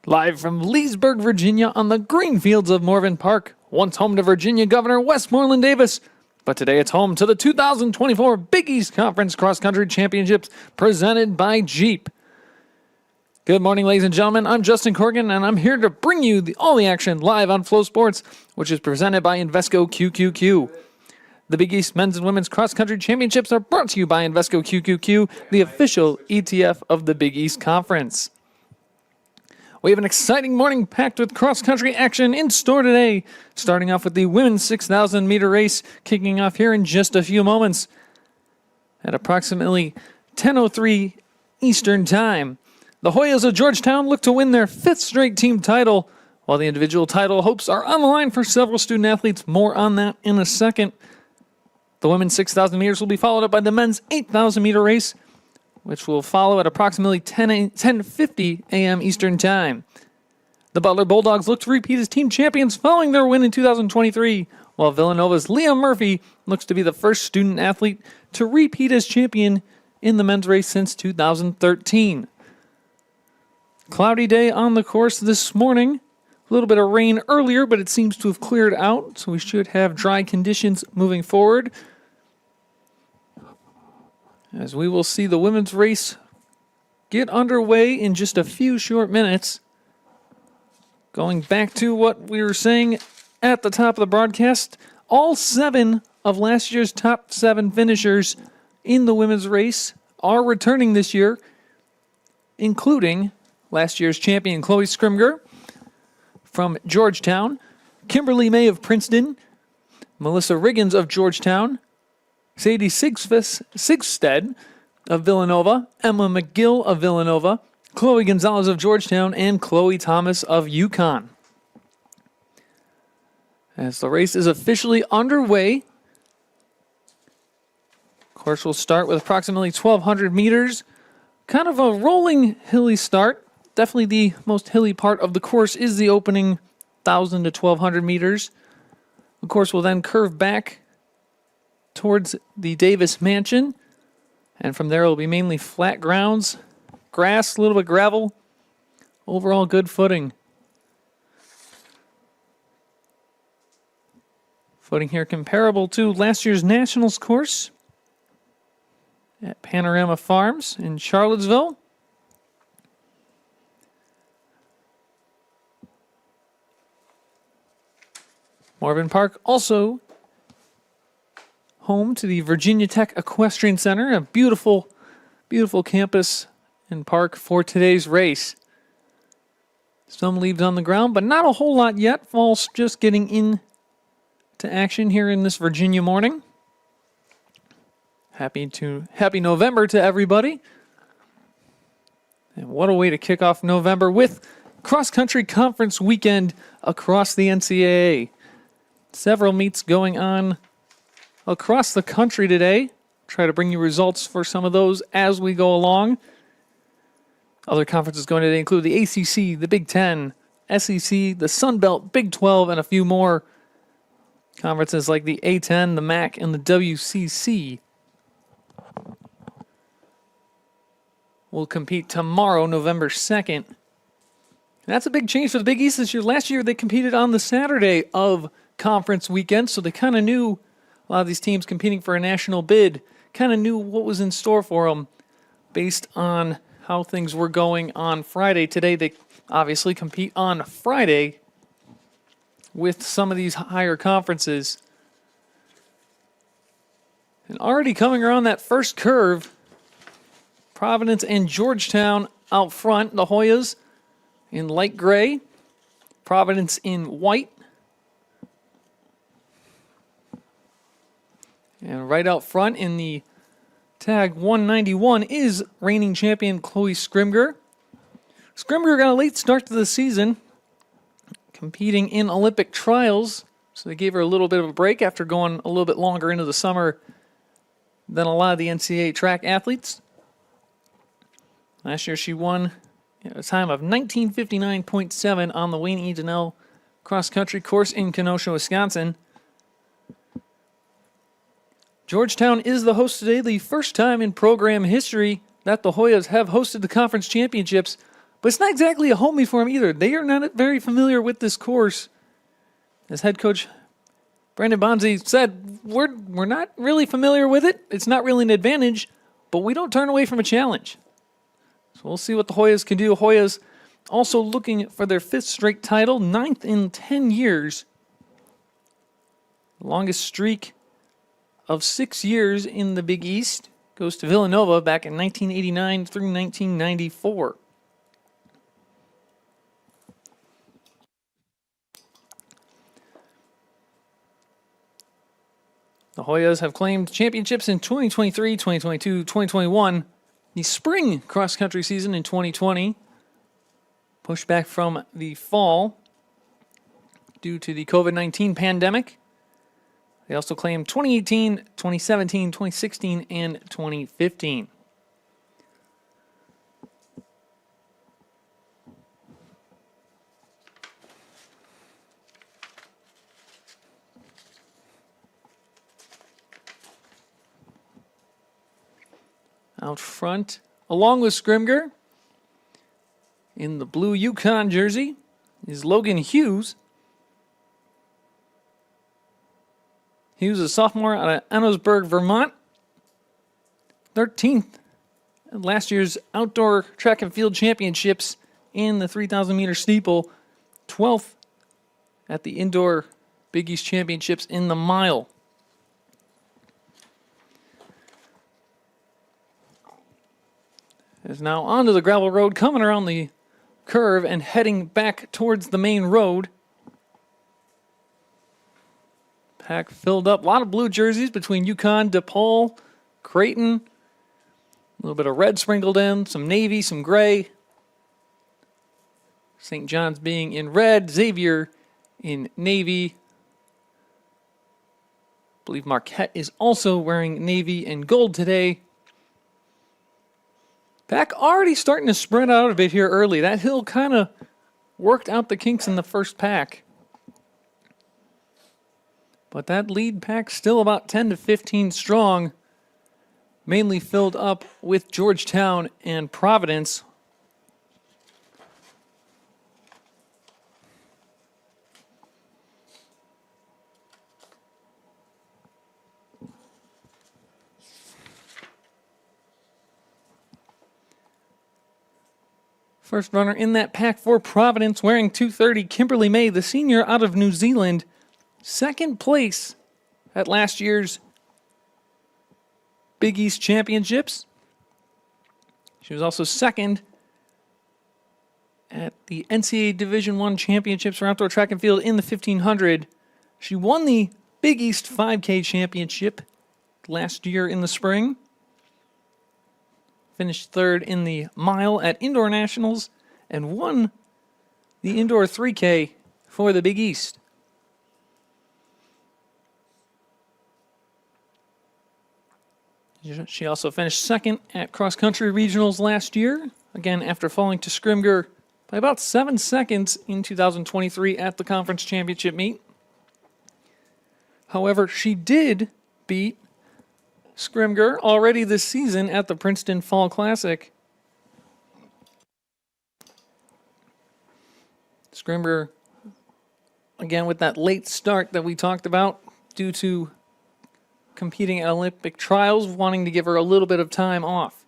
Live from Leesburg, Virginia on the green fields of Morven Park, once home to Virginia Governor Westmoreland Davis. But today it's home to the 2024 Big East Conference Cross Country Championships presented by Jeep. Good morning, ladies and gentlemen. I'm Justin Corrigan, and I'm here to bring you all the action live on Flow Sports, which is presented by Invesco QQQ. The Big East Men's and Women's Cross Country Championships are brought to you by Invesco QQQ, the official ETF of the Big East Conference. We have an exciting morning packed with cross-country action in store today, starting off with the women's 6,000-meter race, kicking off here in just a few moments. At approximately 10:03 Eastern Time, the Hoyas of Georgetown look to win their fifth straight team title, while the individual title hopes are on the line for several student athletes. More on that in a second. The women's 6,000 meters will be followed up by the men's 8,000-meter race, which will follow at approximately 10:50 a.m. Eastern Time. The Butler Bulldogs look to repeat as team champions following their win in 2023, while Villanova's Liam Murphy looks to be the first student athlete to repeat as champion in the men's race since 2013. Cloudy day on the course this morning. A little bit of rain earlier, but it seems to have cleared out, so we should have dry conditions moving forward, as we will see the women's race get underway in just a few short minutes. Going back to what we were saying at the top of the broadcast, all 7 of last year's top 7 finishers in the women's race are returning this year, including last year's champion Chloe Scrimger from Georgetown, Kimberly May of Princeton, Melissa Riggins of Georgetown, Sadie Sigsted of Villanova, Emma McGill of Villanova, Chloe Gonzalez of Georgetown, and Chloe Thomas of UConn. As the race is officially underway, of course, we'll start with approximately 1,200 meters. Kind of a rolling, hilly start. Definitely the most hilly part of the course is the opening 1,000 to 1,200 meters. The course will then curve back towards the Davis Mansion, and from there it will be mainly flat grounds, grass, a little bit gravel, overall good footing. Footing here comparable to last year's Nationals course at Panorama Farms in Charlottesville. Morven Park also home to the Virginia Tech Equestrian Center, a beautiful, beautiful campus and park for today's race. Some leaves on the ground, but not a whole lot yet. Fall's just getting into action here in this Virginia morning. Happy November to everybody. And what a way to kick off November with cross-country conference weekend across the NCAA. Several meets going on across the country today. Try to bring you results for some of those as we go along. Other conferences going today include the ACC, the Big Ten, SEC, the Sun Belt, Big 12, and a few more. Conferences like the A10, the MAC, and the WCC will compete tomorrow, November 2nd. That's a big change for the Big East this year. Last year they competed on the Saturday of conference weekend, so they kind of knew, a lot of these teams competing for a national bid kind of knew what was in store for them based on how things were going on Friday. Today they obviously compete on Friday with some of these higher conferences. And already coming around that first curve, Providence and Georgetown out front. The Hoyas in light gray, Providence in white. And right out front in the tag 191 is reigning champion Chloe Scrimger. Scrimger got a late start to the season, competing in Olympic trials, so they gave her a little bit of a break after going a little bit longer into the summer than a lot of the NCAA track athletes. Last year she won a time of 19:59.7 on the Wayne E. Donnell cross-country course in Kenosha, Wisconsin. Georgetown is the host today, the first time in program history that the Hoyas have hosted the conference championships, But it's not exactly a homie for them either. They are not very familiar with this course. As head coach Brandon Bonzi said, we're not really familiar with it. It's not really an advantage, but we don't turn away from a challenge. So we'll see what the Hoyas can do. Hoyas also looking for their 5th straight title, 9th in 10 years. The longest streak of 6 years in the Big East goes to Villanova back in 1989 through 1994. The Hoyas have claimed championships in 2023, 2022, 2021. The spring cross-country season in 2020 pushed back from the fall due to the COVID-19 pandemic. They also claimed 2018, 2017, 2016, and 2015. Out front, along with Scrimger, in the blue Yukon jersey, is Logan Hughes. He was a sophomore out of Ennowsburg, Vermont. 13th at last year's outdoor track and field championships in the 3,000 meter steeple. 12th at the indoor Big East championships in the mile. Is now onto the gravel road, coming around the curve and heading back towards the main road. Pack filled up. A lot of blue jerseys between Yukon, DePaul, Creighton. A little bit of red sprinkled in, some navy, some gray. St. John's being in red, Xavier in navy. I believe Marquette is also wearing navy and gold today. Pack already starting to spread out a bit here early. That hill kind of worked out the kinks in the first pack. But that lead pack still about 10 to 15 strong. Mainly filled up with Georgetown and Providence. First runner in that pack for Providence, wearing 230, Kimberly May, the senior out of New Zealand. Second place at last year's Big East Championships. She was also second at the NCAA Division I Championships for outdoor track and field in the 1500. She won the Big East 5K Championship last year in the spring. Finished third in the mile at Indoor Nationals and won the Indoor 3K for the Big East. She also finished second at Cross Country Regionals last year, again after falling to Scrimger by about 7 seconds in 2023 at the Conference Championship meet. However, she did beat Scrimger already this season at the Princeton Fall Classic. Scrimger, again with that late start that we talked about due to competing at Olympic trials, wanting to give her a little bit of time off.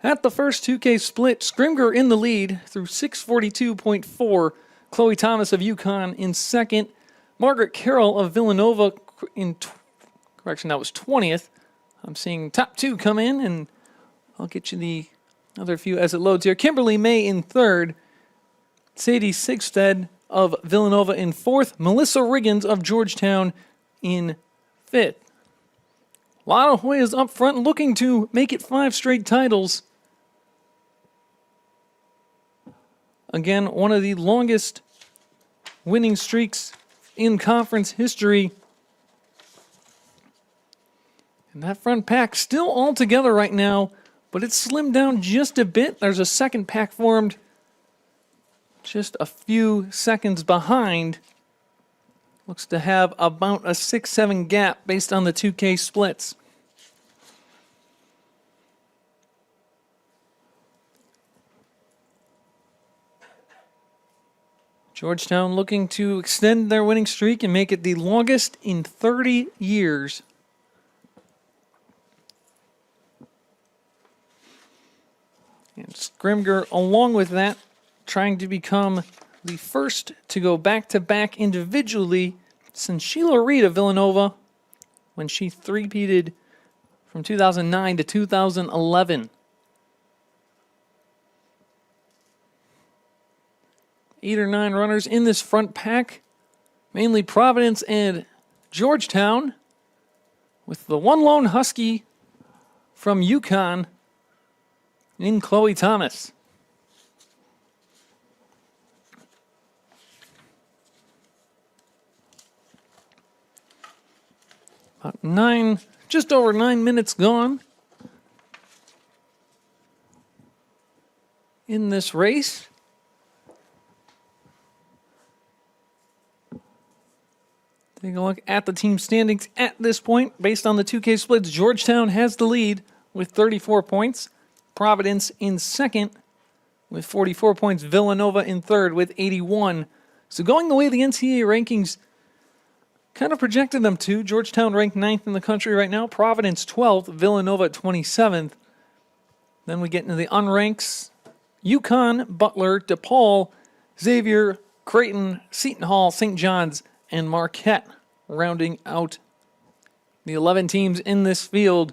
At the first 2K split, Scrimger in the lead through 6:42.4. Chloe Thomas of UConn in second. Margaret Carroll of Villanova in, that was 20th. I'm seeing top two come in, and I'll get you the other few as it loads here. Kimberly May in third. Sadie Sigstead of Villanova in fourth. Melissa Riggins of Georgetown in fifth. A lot of Hoyas up front looking to make it 5 straight titles. Again, one of the longest winning streaks in conference history. And that front pack still all together right now, but it's slimmed down just a bit. There's a second pack formed just a few seconds behind. Looks to have about a 6-7 gap based on the 2K splits. Georgetown looking to extend their winning streak and make it the longest in 30 years. And Scrimger, along with that, trying to become the first to go back-to-back individually since Sheila Reed of Villanova when she three-peated from 2009 to 2011. 8 or 9 runners in this front pack, mainly Providence and Georgetown, with the one lone Husky from UConn in Chloe Thomas. Just over 9 minutes gone in this race. Take a look at the team standings at this point. Based on the 2K splits, Georgetown has the lead with 34 points. Providence in second with 44 points. Villanova in third with 81. So going the way the NCAA rankings kind of projected them to, Georgetown ranked 9th in the country right now. Providence 12th. Villanova 27th. Then we get into the unranks. UConn, Butler, DePaul, Xavier, Creighton, Seton Hall, St. John's, and Marquette, rounding out the 11 teams in this field.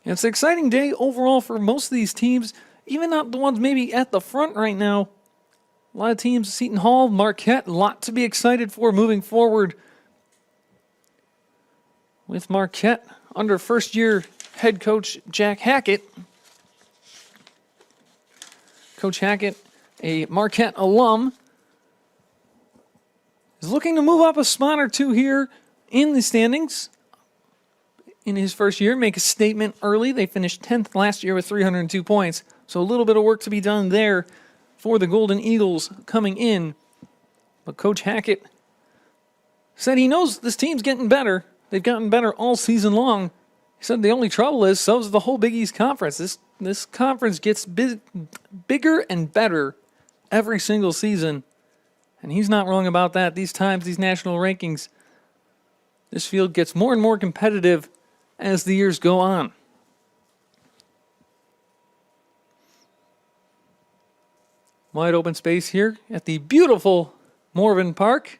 And it's an exciting day overall for most of these teams, even not the ones maybe at the front right now. A lot of teams, Seton Hall, Marquette, a lot to be excited for moving forward. With Marquette under first-year head coach Jack Hackett. Coach Hackett, a Marquette alum, is looking to move up a spot or two here in the standings in his first year, make a statement early. They finished 10th last year with 302 points, so a little bit of work to be done there for the Golden Eagles coming in. But Coach Hackett said he knows this team's getting better. They've gotten better all season long. He said the only trouble is so is the whole Big East Conference. This conference gets bigger and better every single season. And he's not wrong about that. These times, these national rankings, this field gets more and more competitive as the years go on. Wide open space here at the beautiful Morven Park.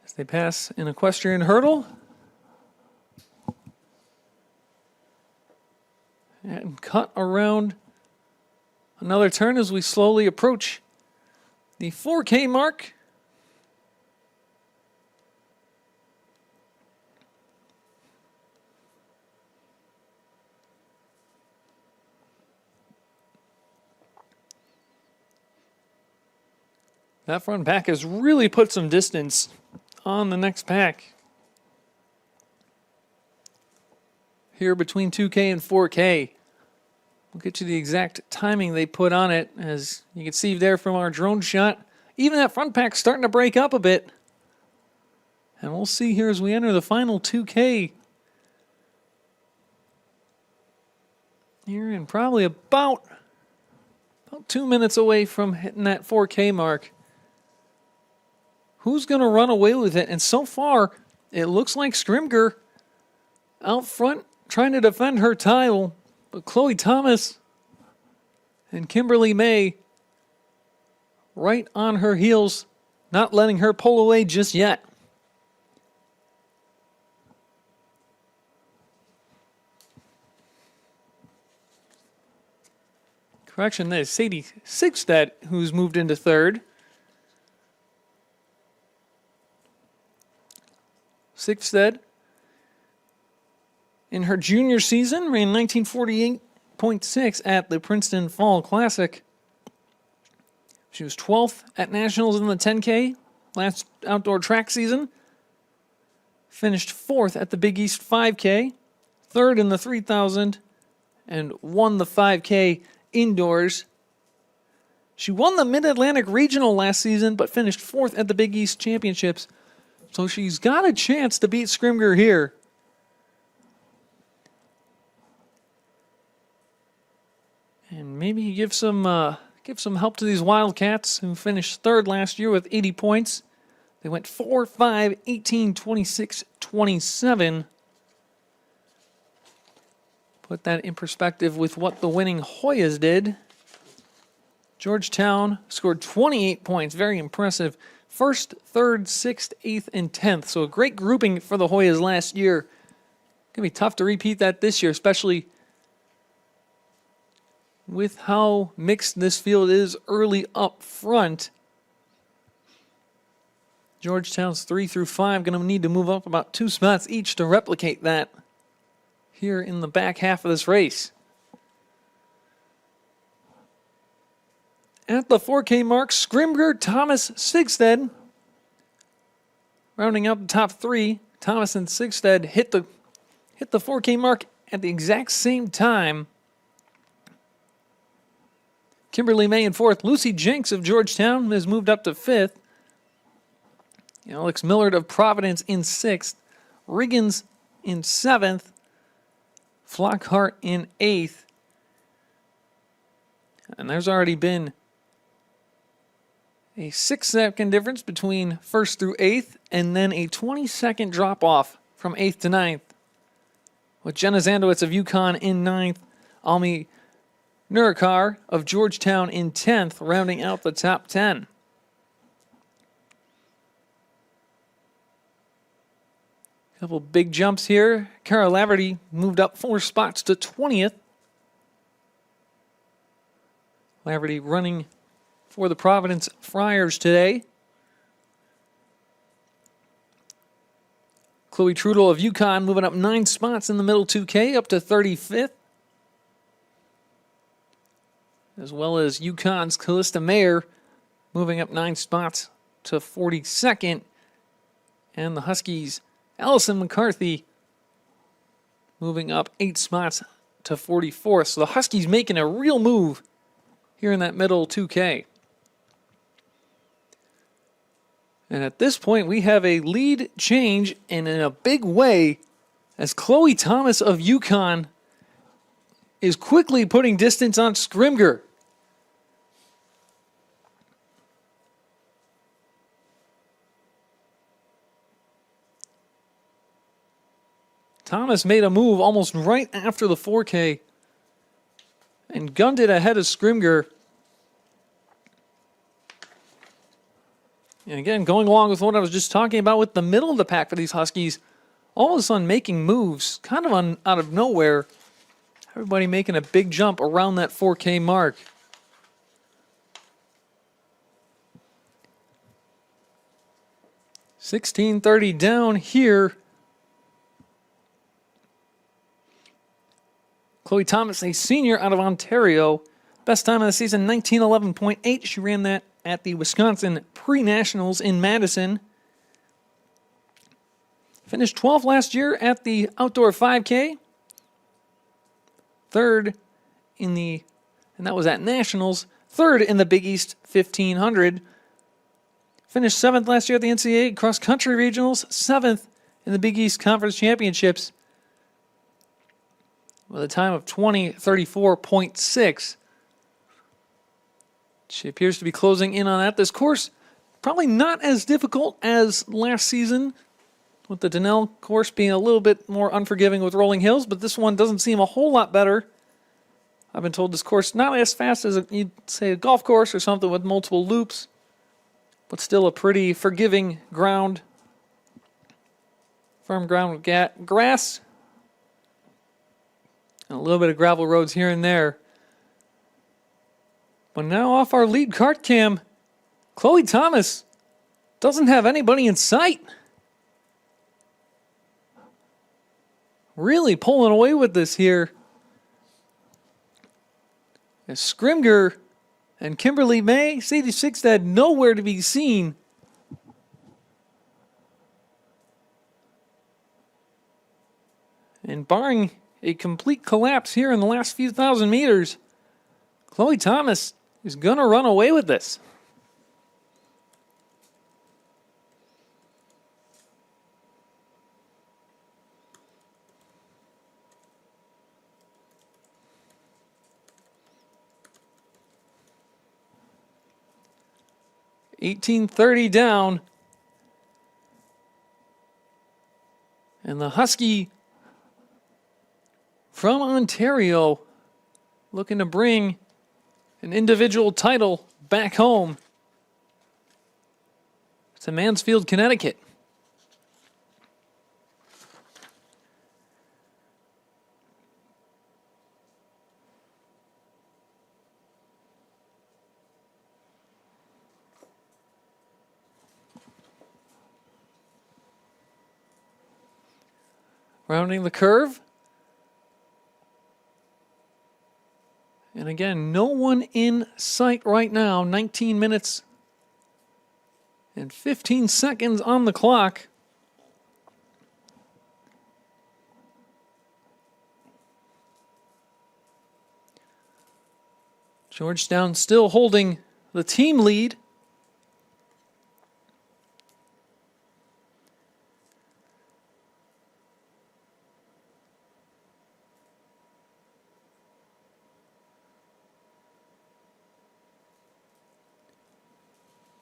As they pass an equestrian hurdle. And cut around another turn as we slowly approach the 4K mark. That front pack has really put some distance on the next pack. Here between 2K and 4K. We'll get you the exact timing they put on it. As you can see there from our drone shot, even that front pack's starting to break up a bit. And we'll see here as we enter the final 2K. Here and probably about 2 minutes away from hitting that 4K mark. Who's going to run away with it? And so far, it looks like Scrimger out front trying to defend her title. But Chloe Thomas and Kimberly May right on her heels, not letting her pull away just yet. Correction, that is Sadie Sigstead who's moved into third. Sigstead, in her junior season, ran 1948.6 at the Princeton Fall Classic. She was 12th at Nationals in the 10K last outdoor track season. Finished 4th at the Big East 5K, 3rd in the 3000, and won the 5K indoors. She won the Mid-Atlantic Regional last season, but finished 4th at the Big East Championships. So she's got a chance to beat Scrimger here. And maybe give some give some help to these Wildcats who finished third last year with 80 points. They went 4, 5, 18, 26, 27. Put that in perspective with what the winning Hoyas did. Georgetown scored 28 points. Very impressive. First, third, sixth, eighth, and 10th. So a great grouping for the Hoyas last year. Going to be tough to repeat that this year, especially with how mixed this field is early up front. Georgetown's 3 through 5 going to need to move up about 2 spots each to replicate that here in the back half of this race. At the 4K mark, Scrimger, Thomas, Sigstead. Rounding out the top 3, Thomas and Sigstead hit the 4K mark at the exact same time. Kimberly May in 4th. Lucy Jenks of Georgetown has moved up to 5th. Alex Millard of Providence in 6th. Riggins in 7th. Flockhart in 8th. And there's already been a 6-second difference between 1st through 8th, and then a 20-second drop-off from 8th to 9th. With Jenna Zandowitz of UConn in 9th. Almi Nurakar of Georgetown in 10th, rounding out the top 10. Couple big jumps here. Kara Laverty moved up 4 spots to 20th. Laverty running for the Providence Friars today. Chloe Trudel of UConn moving up 9 spots in the middle 2K, up to 35th. As well as UConn's Callista Mayer moving up 9 spots to 42nd. And the Huskies' Allison McCarthy moving up 8 spots to 44th. So the Huskies making a real move here in that middle 2K. And at this point, we have a lead change, and in a big way, as Chloe Thomas of UConn is quickly putting distance on Scrimger. Thomas made a move almost right after the 4K and gunned it ahead of Scrimger. And again, going along with what I was just talking about with the middle of the pack for these Huskies, all of a sudden making moves kind of out of nowhere. Everybody making a big jump around that 4K mark. $16.30 down here. Chloe Thomas, a senior out of Ontario. Best time of the season, 19:11.8. She ran that at the Wisconsin Pre-Nationals in Madison. Finished 12th last year at the Outdoor 5K. Third in the, and that was at Nationals. Third in the Big East 1500. Finished 7th last year at the NCAA Cross Country Regionals. 7th in the Big East Conference Championships with a time of 20:34.6. She appears to be closing in on that. This course, probably not as difficult as last season, with the Donnell course being a little bit more unforgiving with rolling hills, but this one doesn't seem a whole lot better. I've been told this course not as fast as you'd say a golf course or something with multiple loops, but still a pretty forgiving ground. Firm ground with grass. And a little bit of gravel roads here and there. But now off our lead kart cam, Chloe Thomas doesn't have anybody in sight. Really pulling away with this here. As Scrimger and Kimberly May, Sadie Sigstead, nowhere to be seen. And barring a complete collapse here in the last few thousand meters, Chloe Thomas is going to run away with this. 18:30 down. And the Husky from Ontario looking to bring an individual title back home to Mansfield, Connecticut. Rounding the curve. And again, no one in sight right now. 19 minutes and 15 seconds on the clock. Georgetown still holding the team lead.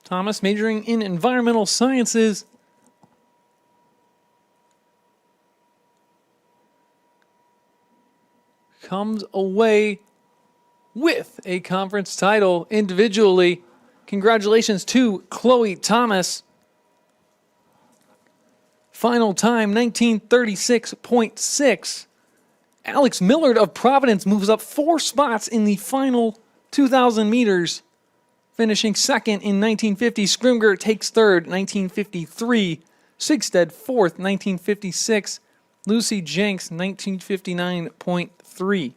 Thomas, majoring in environmental sciences, comes away with a conference title individually. Congratulations to Chloe Thomas. Final time, 1936.6. Alex Millard of Providence moves up 4 spots in the final 2,000 meters. Finishing second in 1950, Scrimger takes third, 1953. Sigstead fourth, 1956. Lucy Jenks, 1959.3.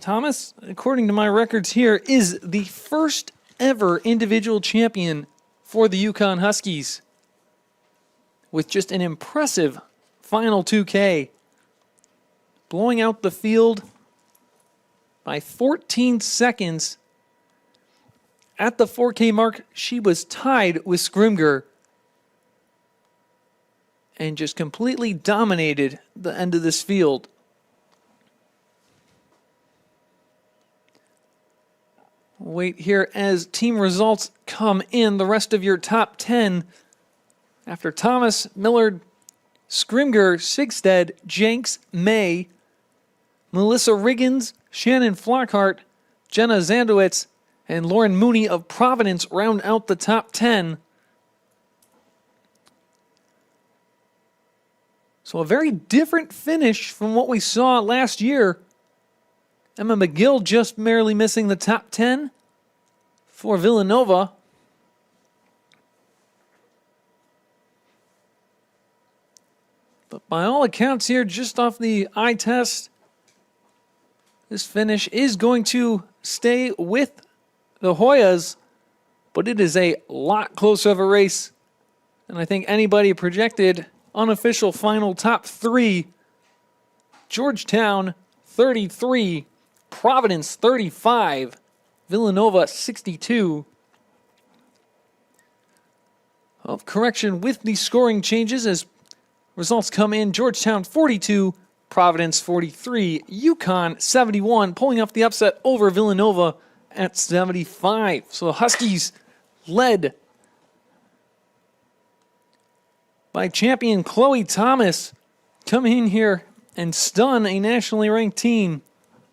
Thomas, according to my records here, is the first ever individual champion for the Yukon Huskies, with just an impressive final 2K, blowing out the field by 14 seconds. At the 4K mark, she was tied with Scrimger and just completely dominated the end of this field. Wait here as team results come in. The rest of your top 10 after Thomas, Millard, Scrimger, Sigstead, Jenks, May, Melissa Riggins, Shannon Flockhart, Jenna Zandowitz, and Lauren Mooney of Providence round out the top 10. So a very different finish from what we saw last year. Emma McGill just barely missing the top 10 for Villanova. But by all accounts here, just off the eye test, this finish is going to stay with the Hoyas, but it is a lot closer of a race than I think anybody projected. Unofficial final top 3. Georgetown 33, Providence 35, Villanova 62. Of correction with the scoring changes as results come in. Georgetown 42, Providence 43, Yukon 71, pulling off the upset over Villanova at 75. So the Huskies led by champion Chloe Thomas, come in here and stun a nationally ranked team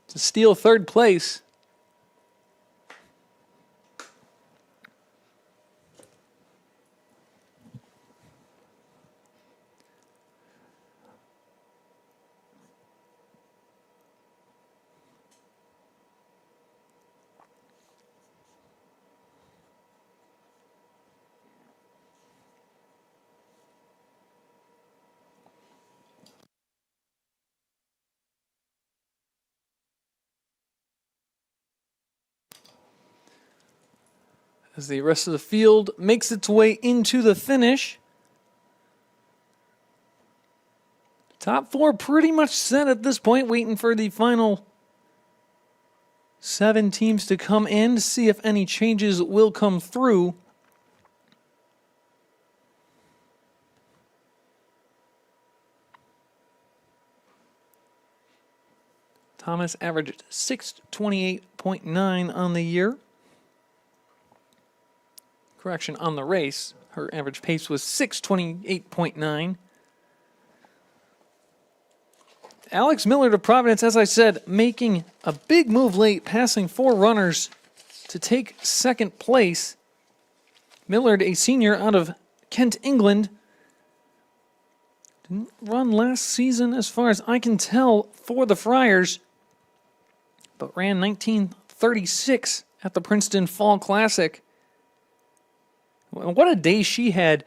to steal third place. As the rest of the field makes its way into the finish. Top 4 pretty much set at this point, waiting for the final 7 teams to come in to see if any changes will come through. Thomas averaged 6:28.9 on the year. Correction, on the race. Her average pace was 6:28.9. Alex Millard of Providence, as I said, making a big move late, passing 4 runners to take second place. Millard, a senior out of Kent, England. Didn't run last season as far as I can tell for the Friars, but ran 19:36 at the Princeton Fall Classic. What a day she had.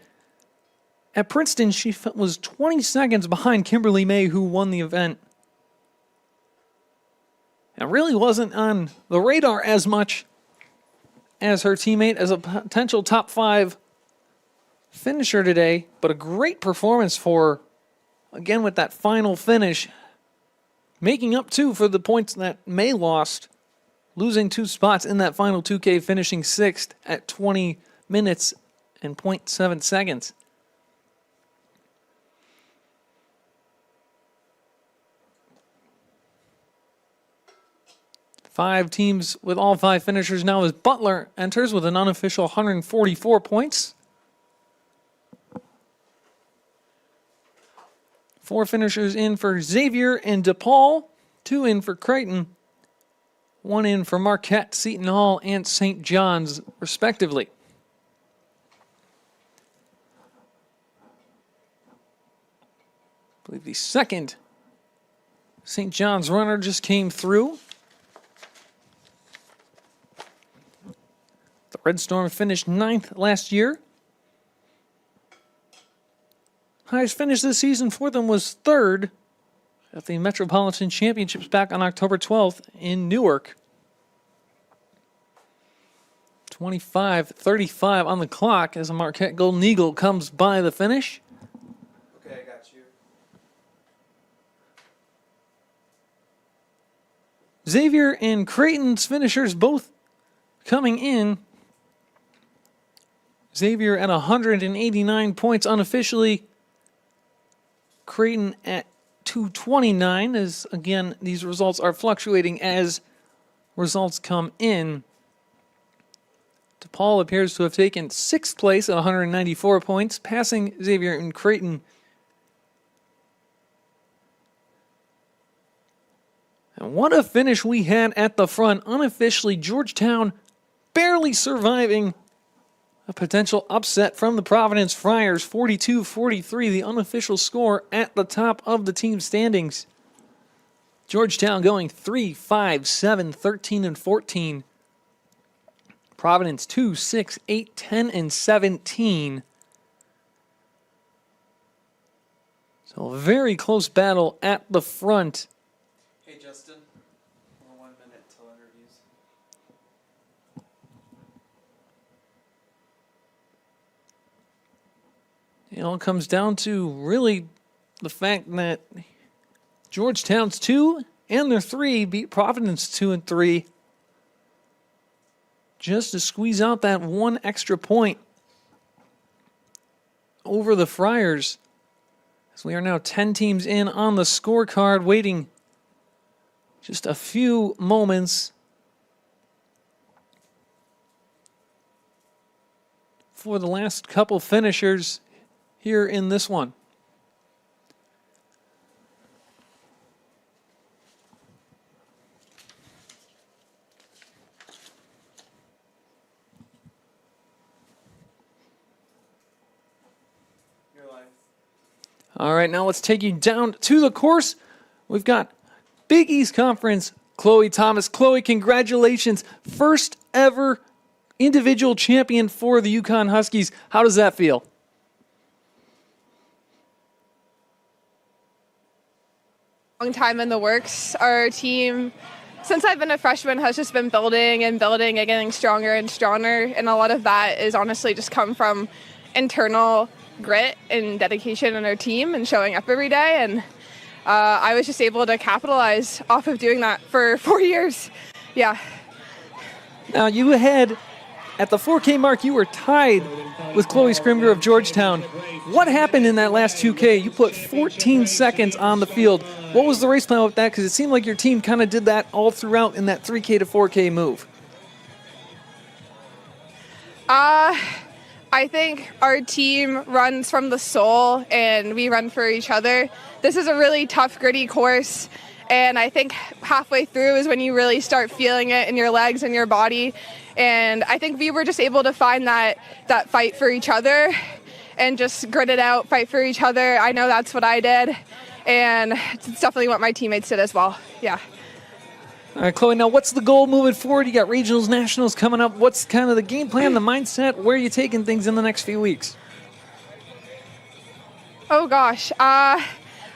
At Princeton, she was 20 seconds behind Kimberly May, who won the event. And really wasn't on the radar as much as her teammate as a potential top 5 finisher today, but a great performance for her, again with that final finish, making up 2 for the points that May lost, losing 2 spots in that final 2K, finishing 6th at 20 minutes and 0.7 seconds. Five teams with all 5 finishers now as Butler enters with an unofficial 144 points. 4 finishers in for Xavier and DePaul, 2 in for Creighton, 1 in for Marquette, Seton Hall, and St. John's, respectively. I believe the second St. John's runner just came through. The Red Storm finished 9th last year. Highest finish this season for them was 3rd at the Metropolitan Championships back on October 12th in Newark. 25:35 on the clock as a Marquette Golden Eagle comes by the finish. Okay, I got you. Xavier and Creighton's finishers both coming in. Xavier at 189 points unofficially. Creighton at 229, as again, these results are fluctuating as results come in. DePaul appears to have taken 6th place at 194 points, passing Xavier and Creighton. And what a finish we had at the front. Unofficially, Georgetown barely surviving a potential upset from the Providence Friars, 42-43, the unofficial score at the top of the team standings. Georgetown going 3, 5, 7, 13, and 14. Providence 2, 6, 8, 10, and 17. So a very close battle at the front. Hey, Justin. We're 1 minute till interviews. It all comes down to really the fact that Georgetown's 2 and their 3 beat Providence 2 and 3. Just to squeeze out that 1 extra point over the Friars. As we are now 10 teams in on the scorecard, waiting just a few moments for the last couple finishers here in this one. Your life. All right, now let's take you down to the course. We've got Big East Conference, Chloe Thomas. Chloe, congratulations. First ever individual champion for the UConn Huskies. How does that feel? Long time in the works. Our team, since I've been a freshman, has just been building and getting stronger and stronger. And a lot of that is honestly just come from internal grit and dedication in our team and showing up every day. And I was just able to capitalize off of doing that for 4 years. Yeah. Now, you had At the 4K mark, you were tied with Chloe Scrimger of Georgetown. What happened in that last 2K? You put 14 seconds on the field. What was the race plan with that? Because it seemed like your team kind of did that all throughout in that 3K to 4K move. I think our team runs from the soul and we run for each other. This is a really tough, gritty course, and I think halfway through is when you really start feeling it in your legs and your body. And I think we were just able to find that fight for each other and just grit it out, fight for each other. I know that's what I did, and it's definitely what my teammates did as well. Yeah. All right, Chloe, now what's the goal moving forward? You got regionals, nationals coming up. What's kind of the game plan, the mindset? Where are you taking things in the next few weeks? Oh, gosh. I'm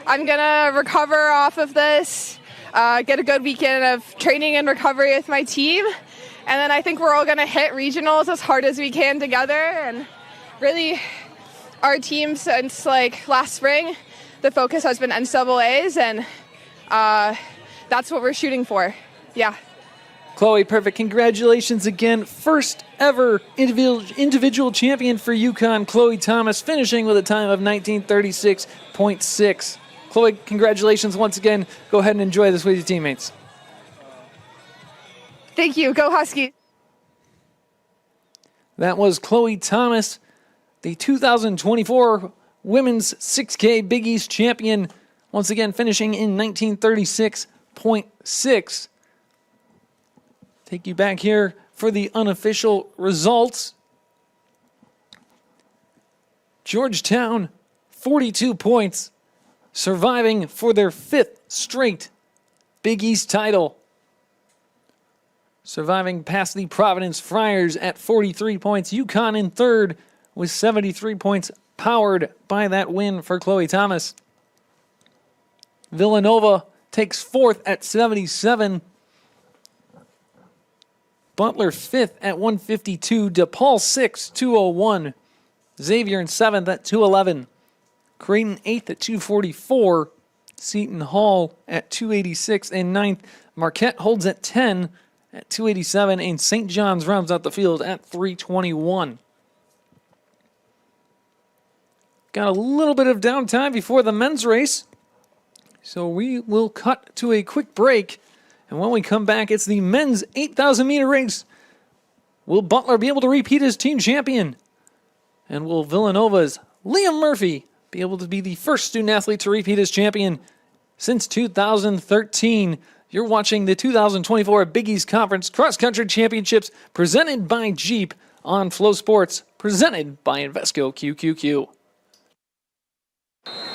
going to recover off of this, get a good weekend of training and recovery with my team. And then I think we're all going to hit regionals as hard as we can together. And really, our team since last spring, the focus has been NCAAs, and that's what we're shooting for. Yeah. Chloe, perfect. Congratulations again. First ever individual champion for UConn, Chloe Thomas, finishing with a time of 1936.6. Chloe, congratulations once again. Go ahead and enjoy this with your teammates. Thank you. Go Huskies. That was Chloe Thomas, the 2024 Women's 6K Big East champion, once again finishing in 1936.6. Take you back here for the unofficial results. Georgetown, 42 points, surviving for their 5th straight Big East title. Surviving past the Providence Friars at 43 points. UConn in 3rd with 73 points, powered by that win for Chloe Thomas. Villanova takes 4th at 77. Butler 5th at 152. DePaul 6th, 201. Xavier in 7th at 211. Creighton 8th at 244. Seton Hall at 286 and 9th. Marquette holds at 10 at 287. And St. John's rounds out the field at 321. Got a little bit of downtime before the men's race, so we will cut to a quick break. And when we come back, it's the men's 8,000 meter race. Will Butler be able to repeat as team champion? And will Villanova's Liam Murphy be able to be the first student athlete to repeat as champion since 2013? You're watching the 2024 Big East Conference Cross Country Championships presented by Jeep on Flow Sports, presented by Invesco QQQ.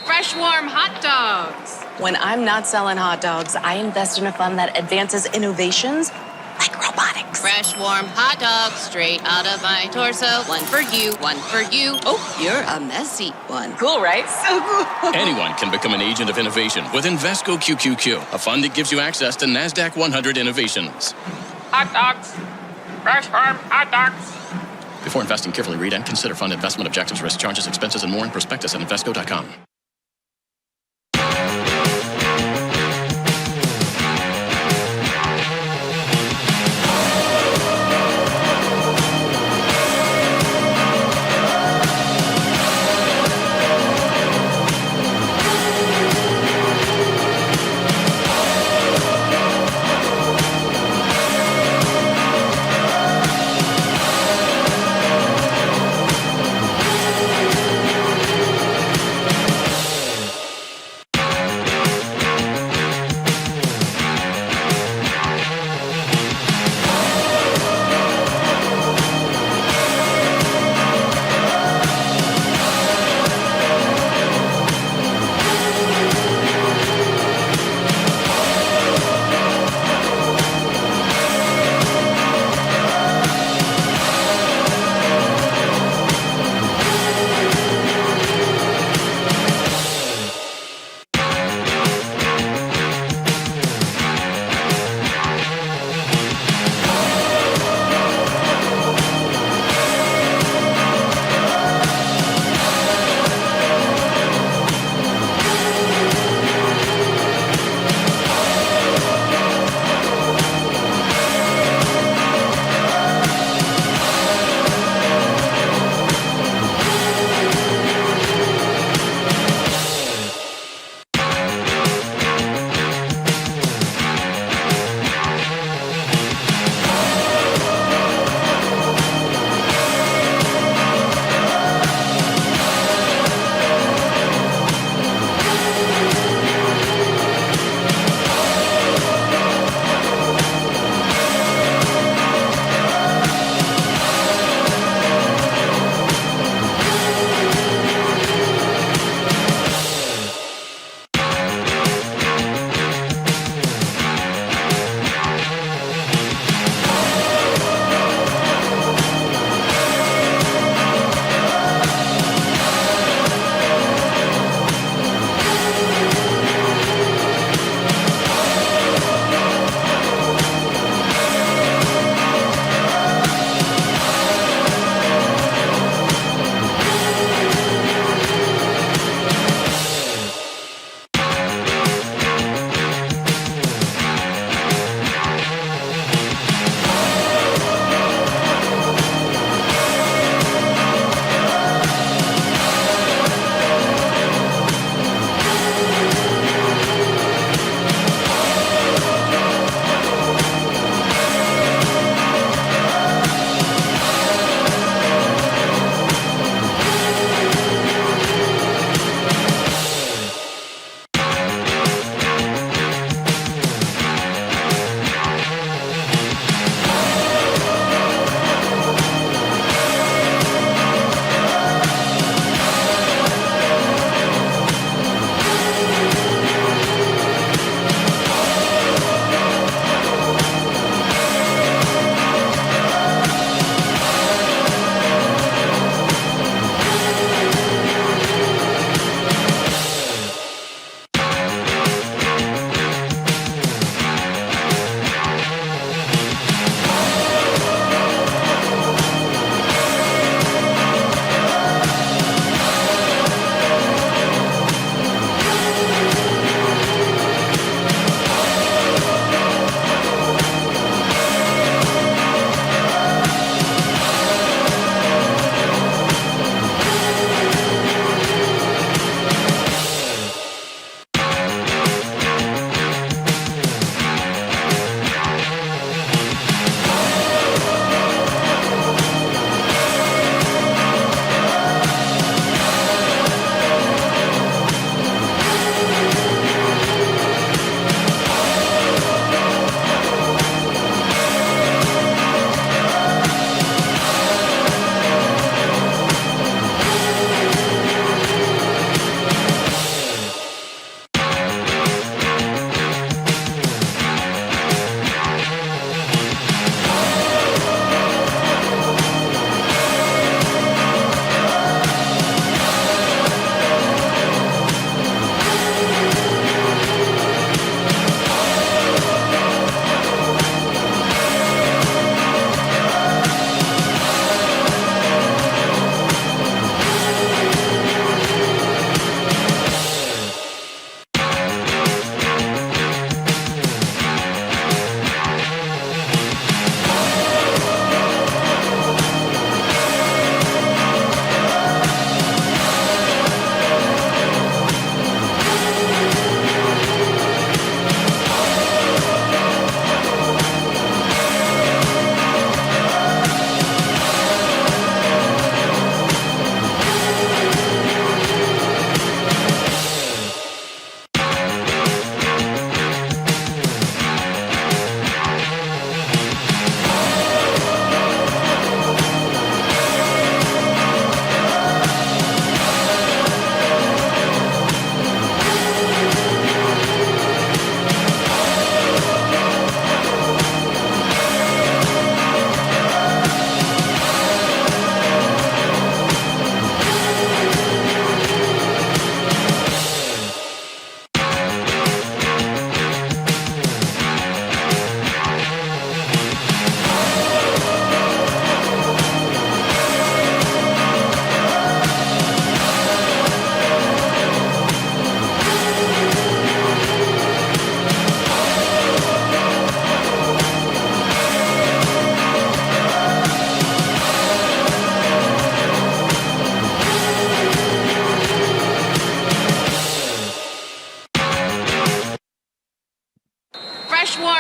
Fresh, warm hot dogs. When I'm not selling hot dogs, I invest in a fund that advances innovations like robotics. Fresh, warm hot dogs straight out of my torso. One for you, one for you. Oh, you're a messy one. Cool, right? So cool. Anyone can become an agent of innovation with Invesco QQQ, a fund that gives you access to NASDAQ 100 innovations. Hot dogs. Fresh farm hot dogs. Before investing, carefully read and consider fund investment objectives, risk, charges, expenses, and more in prospectus at Invesco.com.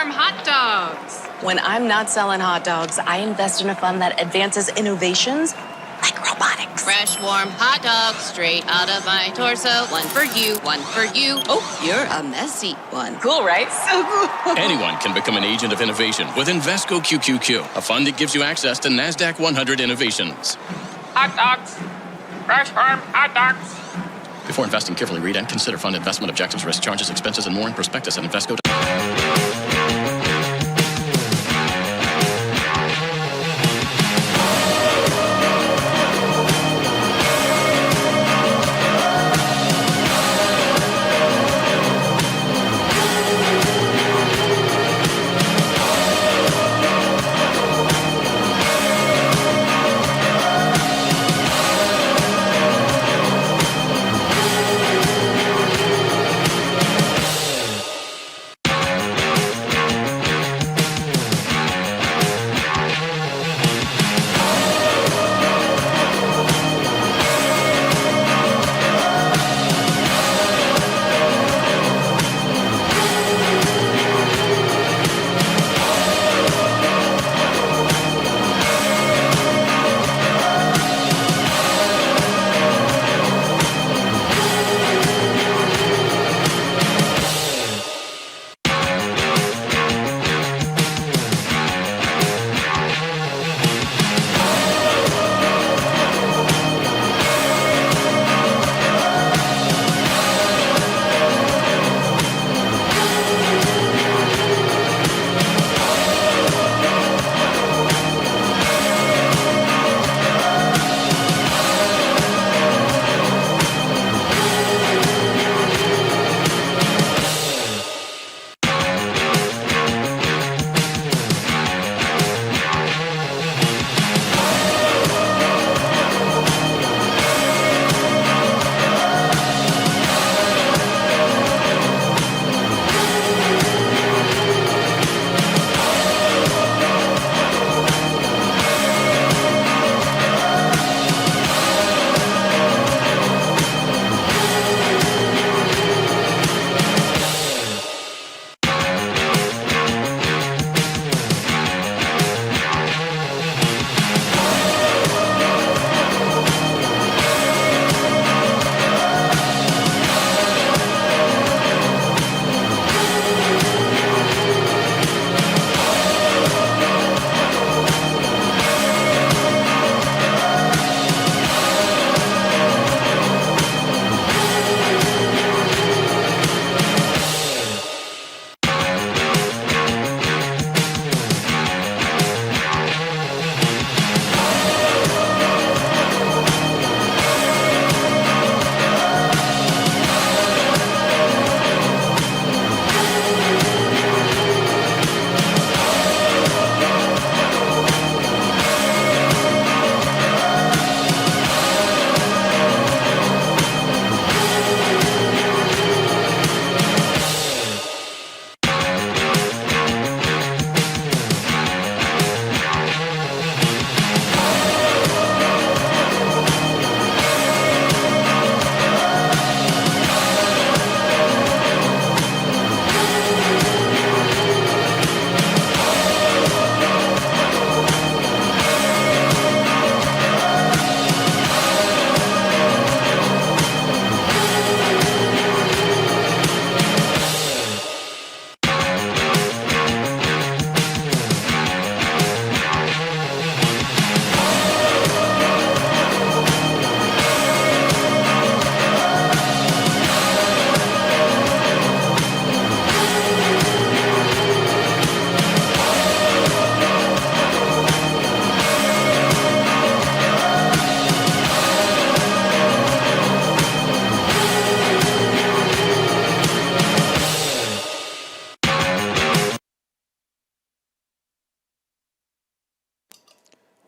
Farm hot dogs. When I'm not selling hot dogs, I invest in a fund that advances innovations like robotics. Fresh, warm hot dogs straight out of my torso. One for you, one for you. Oh, you're a messy one. Cool, right? So cool. Anyone can become an agent of innovation with Invesco QQQ, a fund that gives you access to NASDAQ 100 innovations. Hot dogs. Fresh farm hot dogs. Before investing, carefully read and consider fund investment objectives, risk, charges, expenses, and more in prospectus at Invesco.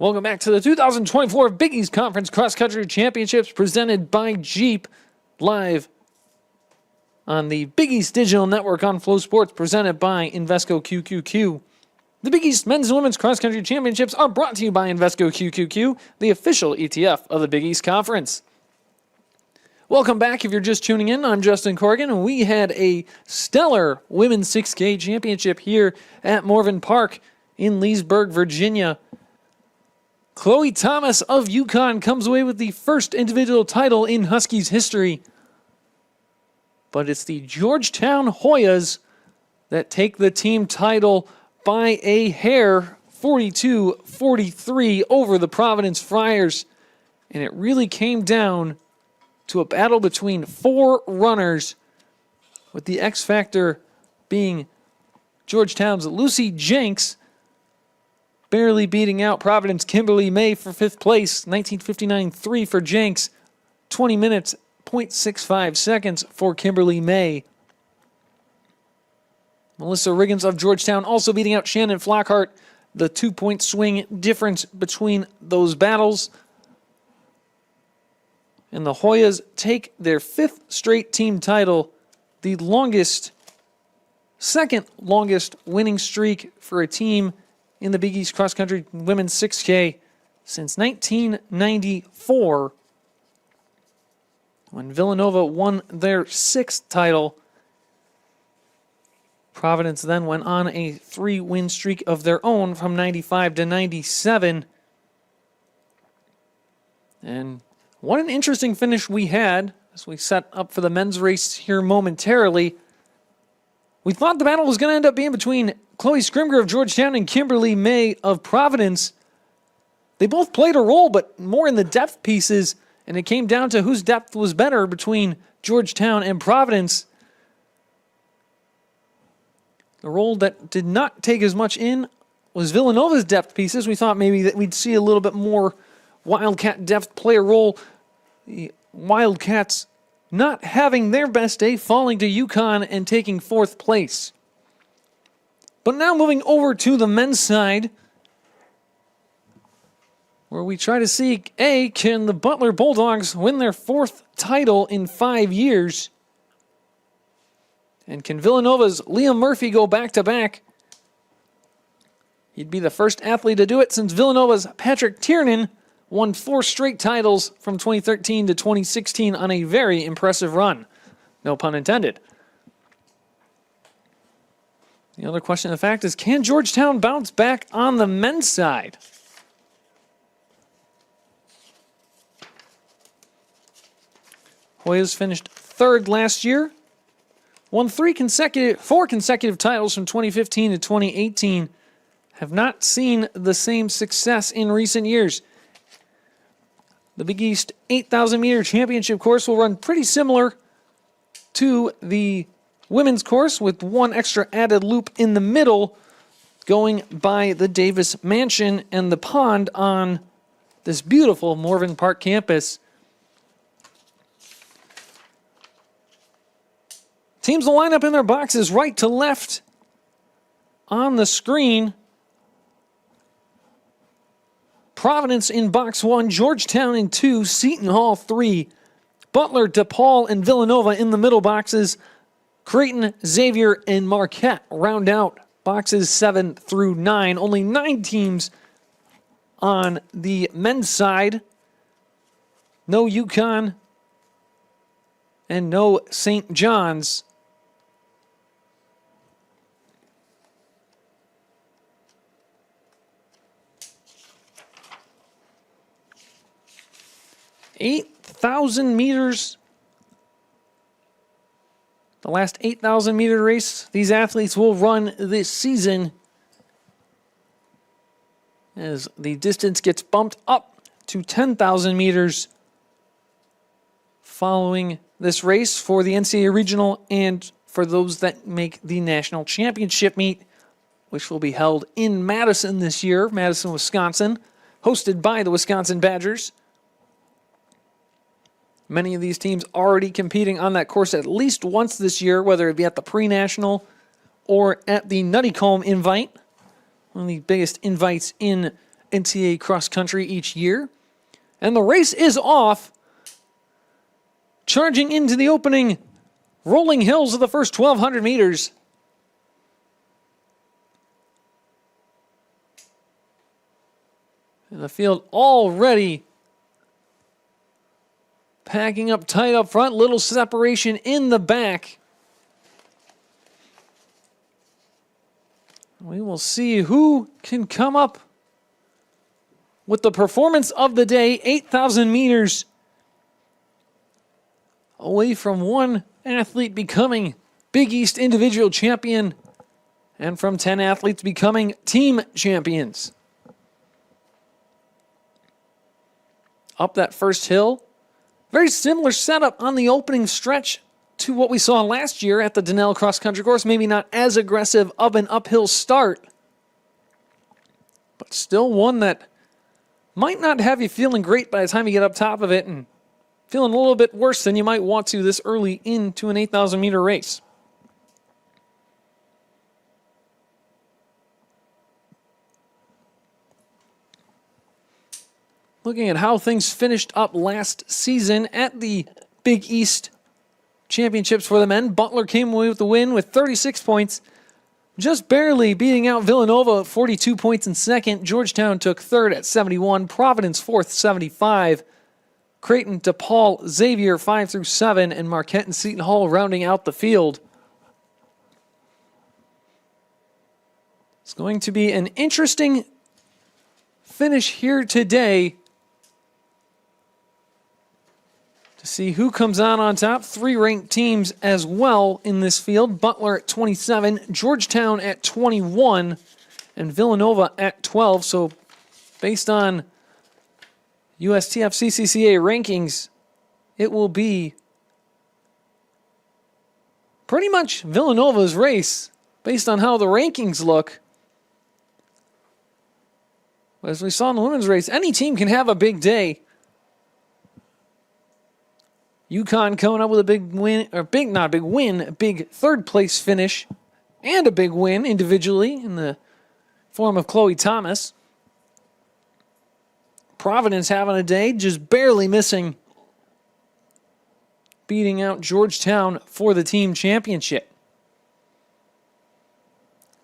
Welcome back to the 2024 Big East Conference Cross Country Championships presented by Jeep, live on the Big East Digital Network on Flow Sports, presented by Invesco QQQ. The Big East Men's and Women's Cross Country Championships are brought to you by Invesco QQQ, the official ETF of the Big East Conference. Welcome back. If you're just tuning in, I'm Justin Corrigan, and we had a stellar women's 6K championship here at Morven Park in Leesburg, Virginia. Chloe Thomas of UConn comes away with the first individual title in Huskies history. But it's the Georgetown Hoyas that take the team title by a hair, 42-43 over the Providence Friars. And it really came down to a battle between four runners, with the X factor being Georgetown's Lucy Jenks, barely beating out Providence Kimberly May for 5th place. 19:59.3 for Jenks, 20 minutes, 0.65 seconds for Kimberly May. Melissa Riggins of Georgetown also beating out Shannon Flockhart. The 2-point swing difference between those battles. And the Hoyas take their 5th straight team title, the second longest winning streak for a team in the Big East Cross Country Women's 6K since 1994, when Villanova won their 6th title. Providence then went on a 3-win streak of their own from 95 to 97. And what an interesting finish we had as we set up for the men's race here momentarily. We thought the battle was going to end up being between Chloe Scrimger of Georgetown and Kimberly May of Providence. They both played a role, but more in the depth pieces, and it came down to whose depth was better between Georgetown and Providence. The role that did not take as much in was Villanova's depth pieces. We thought maybe that we'd see a little bit more Wildcat depth play a role. The Wildcats not having their best day, falling to UConn and taking 4th place. But now moving over to the men's side, where we try to see, can the Butler Bulldogs win their 4th title in 5 years? And can Villanova's Liam Murphy go back-to-back? He'd be the first athlete to do it since Villanova's Patrick Tiernan won 4 straight titles from 2013 to 2016 on a very impressive run. No pun intended. The other question of fact is, can Georgetown bounce back on the men's side? Hoyas finished 3rd last year. Won 4 consecutive titles from 2015 to 2018. Have not seen the same success in recent years. The Big East 8,000 meter championship course will run pretty similar to the women's course, with 1 extra added loop in the middle, going by the Davis Mansion and the pond on this beautiful Morven Park campus. Teams will line up in their boxes right to left on the screen. Providence in box 1, Georgetown in 2, Seton Hall 3, Butler, DePaul, and Villanova in the middle boxes. Creighton, Xavier, and Marquette round out boxes 7 through 9. Only 9 teams on the men's side. No UConn and no St. John's. $8,000 meters. The last 8,000 meter race these athletes will run this season, as the distance gets bumped up to 10,000 meters following this race for the NCAA Regional and for those that make the National Championship meet, which will be held in Madison this year, Madison, Wisconsin, hosted by the Wisconsin Badgers. Many of these teams already competing on that course at least once this year, whether it be at the pre-national or at the Nuttycombe Invite, one of the biggest invites in NCAA cross country each year. And the race is off, charging into the opening rolling hills of the first 1,200 meters. And the field already packing up tight up front. Little separation in the back. We will see who can come up with the performance of the day. 8,000 meters away from one athlete becoming Big East individual champion and from 10 athletes becoming team champions. Up that first hill. Very similar setup on the opening stretch to what we saw last year at the Denell Cross Country Course. Maybe not as aggressive of an uphill start, but still one that might not have you feeling great by the time you get up top of it and feeling a little bit worse than you might want to this early into an 8,000 meter race. Looking at how things finished up last season at the Big East Championships for the men, Butler came away with the win with 36 points, just barely beating out Villanova at 42 points in second. Georgetown took third at 71, Providence fourth, 75. Creighton, DePaul, Xavier 5 through 7, and Marquette and Seton Hall rounding out the field. It's going to be an interesting finish here today to see who comes out on top. 3 ranked teams as well in this field. Butler at 27, Georgetown at 21, and Villanova at 12. So based on USTF CCCA rankings, it will be pretty much Villanova's race based on how the rankings look. As we saw in the women's race, any team can have a big day. UConn coming up with a big win, or not a big win, a big third place finish, and a big win individually in the form of Chloe Thomas. Providence having a day, just barely missing, beating out Georgetown for the team championship.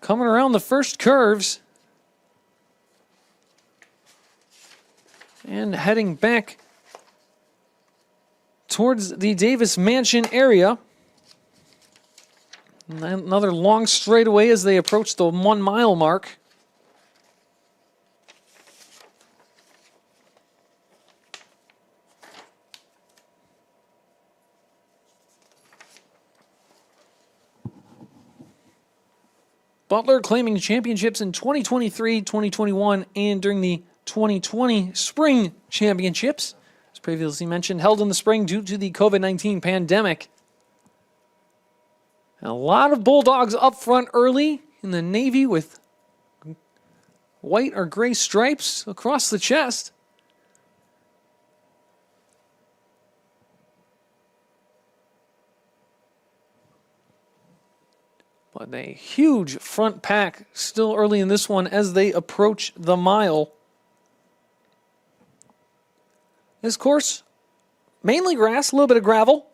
Coming around the first curves and heading back towards the Davis Mansion area. Another long straightaway as they approach the 1 mile mark. Butler claiming championships in 2023, 2021, and during the 2020 Spring Championships. As previously mentioned, held in the spring due to the COVID-19 pandemic. A lot of Bulldogs up front early in the navy with white or gray stripes across the chest. But a huge front pack still early in this one as they approach the mile. This course, mainly grass, a little bit of gravel.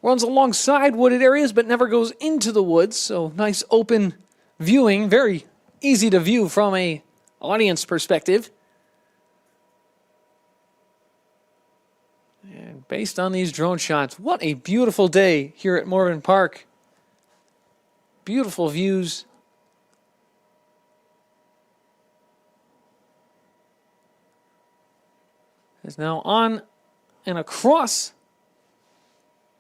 Runs alongside wooded areas but never goes into the woods. So nice open viewing, very easy to view from an audience perspective. And based on these drone shots, what a beautiful day here at Morven Park. Beautiful views. Is now on and across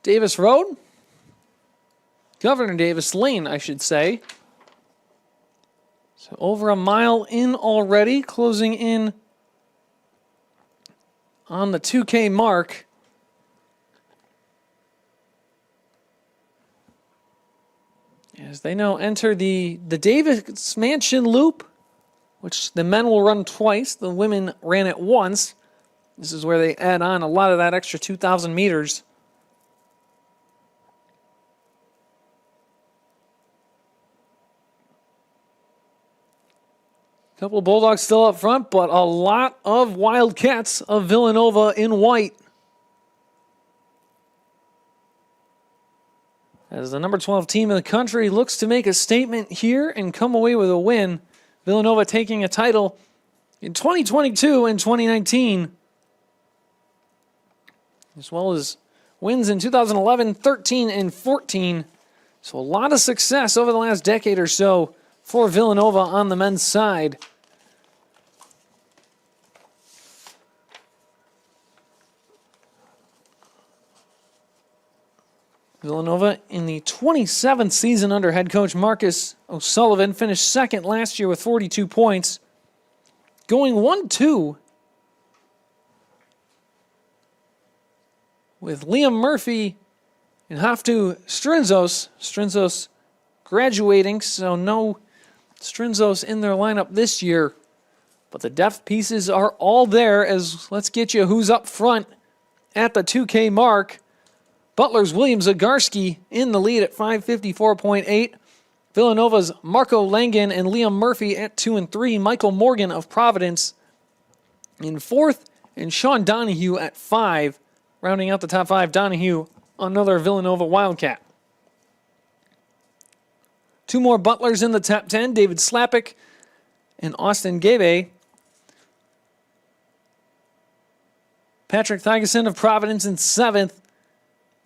Davis Road. Governor Davis Lane, I should say. So over a mile in already, closing in on the 2K mark. As they now enter the Davis Mansion Loop, which the men will run twice. The women ran it once. This is where they add on a lot of that extra 2,000 meters. A couple of Bulldogs still up front, but a lot of Wildcats of Villanova in white. As the number 12 team in the country looks to make a statement here and come away with a win. Villanova taking a title in 2022 and 2019. as well as wins in 2011, 13, and 14. So a lot of success over the last decade or so for Villanova on the men's side. Villanova in the 27th season under head coach Marcus O'Sullivan finished second last year with 42 points. Going 1-2 with Liam Murphy and Haftu Strinzos. Strinzos graduating, so no Strinzos in their lineup this year. But the depth pieces are all there, as let's get you who's up front at the 2K mark. Butler's William Zagarski in the lead at 554.8. Villanova's Marco Langen and Liam Murphy at 2 and 3. Michael Morgan of Providence in fourth, and Sean Donahue at 5. Rounding out the top 5, Donahue, another Villanova Wildcat. Two more Butlers in the top 10, David Slapik and Austin Gabe. Patrick Thigeson of Providence in 7th.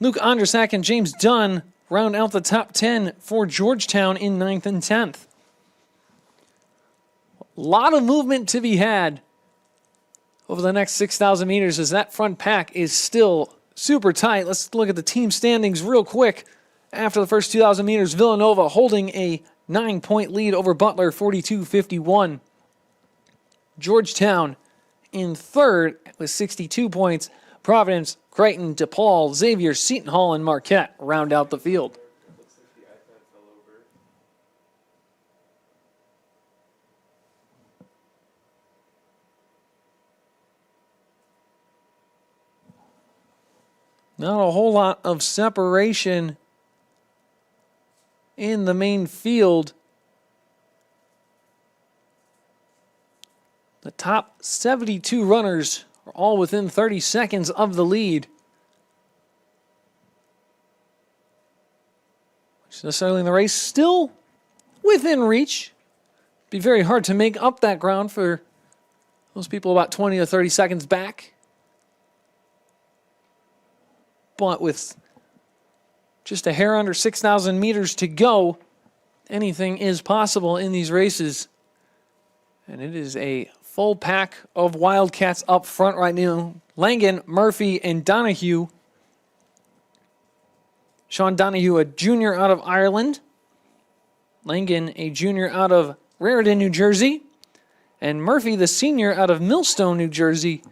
Luke Ondrasak and James Dunn round out the top 10 for Georgetown in 9th and 10th. A lot of movement to be had over the next 6,000 meters as that front pack is still super tight. Let's look at the team standings real quick. After the first 2,000 meters, Villanova holding a 9-point lead over Butler, 42-51. Georgetown in third with 62 points. Providence, Creighton, DePaul, Xavier, Seton Hall, and Marquette round out the field. Looks like the iPad fell over. Not a whole lot of separation in the main field. The top 72 runners are all within 30 seconds of the lead, which is necessarily in the race still within reach. Be very hard to make up that ground for those people about 20 to 30 seconds back. But with just a hair under 6,000 meters to go, anything is possible in these races. And it is a full pack of Wildcats up front right now. Langen, Murphy, and Donahue. Sean Donahue, a junior out of Ireland. Langen, a junior out of Raritan, New Jersey. And Murphy, the senior out of Millstone, New Jersey,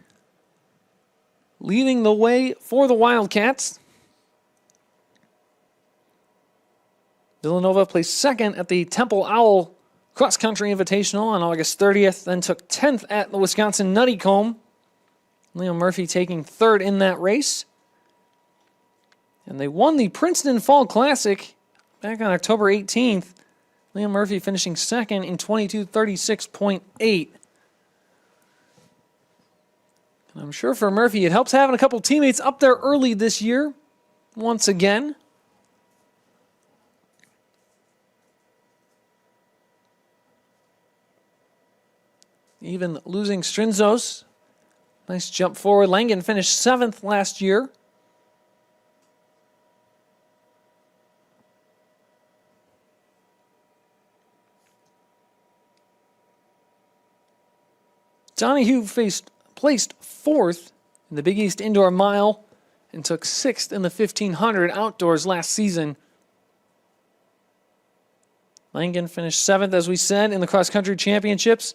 leading the way for the Wildcats. Villanova placed second at the Temple Owl Cross Country Invitational on August 30th, then took 10th at the Wisconsin Nuttycombe. Liam Murphy taking third in that race. And they won the Princeton Fall Classic back on October 18th. Liam Murphy finishing second in 22:36.8. And I'm sure for Murphy it helps having a couple teammates up there early this year once again. Even losing Strinzos. Nice jump forward. Langen finished 7th last year. Donahue placed 4th in the Big East Indoor Mile and took 6th in the 1500 outdoors last season. Langen finished 7th, as we said, in the cross-country championships.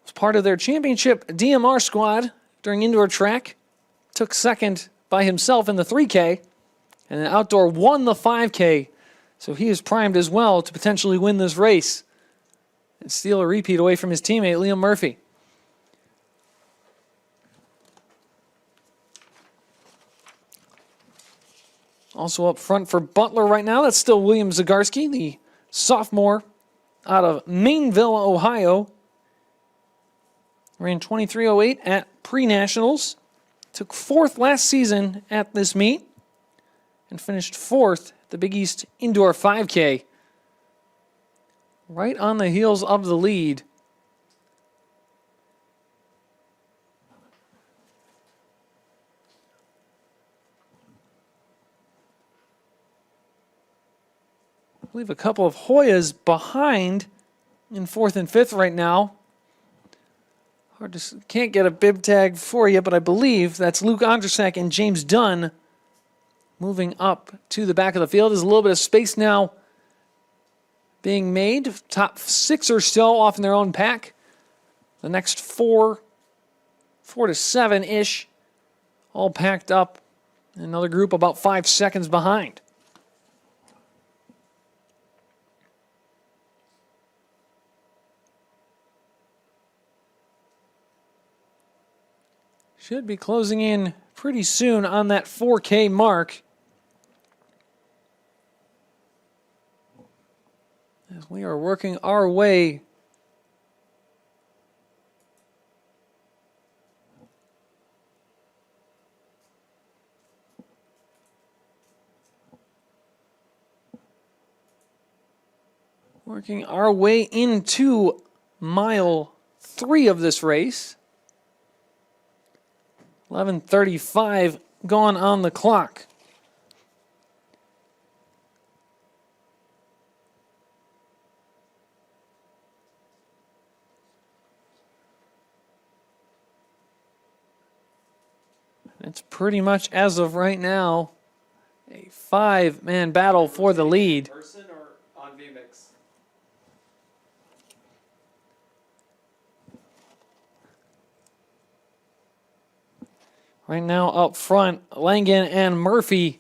Was part of their championship DMR squad during indoor track. Took 2nd by himself in the 3K. And then outdoor won the 5K. So he is primed as well to potentially win this race and steal a repeat away from his teammate, Liam Murphy. Also up front for Butler right now, that's still William Zagarski, the sophomore out of Mainville, Ohio. Ran 23:08 at pre-nationals. Took 4th last season at this meet and finished 4th at the Big East Indoor 5K. Right on the heels of the lead. I believe a couple of Hoyas behind in 4th and 5th right now. Can't get a bib tag for you, but I believe that's Luke Ondrasak and James Dunn moving up to the back of the field. There's a little bit of space now being made. Top 6 or so off in their own pack. The next 4 to 7-ish, all packed up. Another group about 5 seconds behind. Should be closing in pretty soon on that 4K mark. As we are working our way into mile 3 of this race. 11:35 gone on the clock. It's pretty much, as of right now, a 5-man battle for the lead. Person or on VMix? Right now up front, Langan and Murphy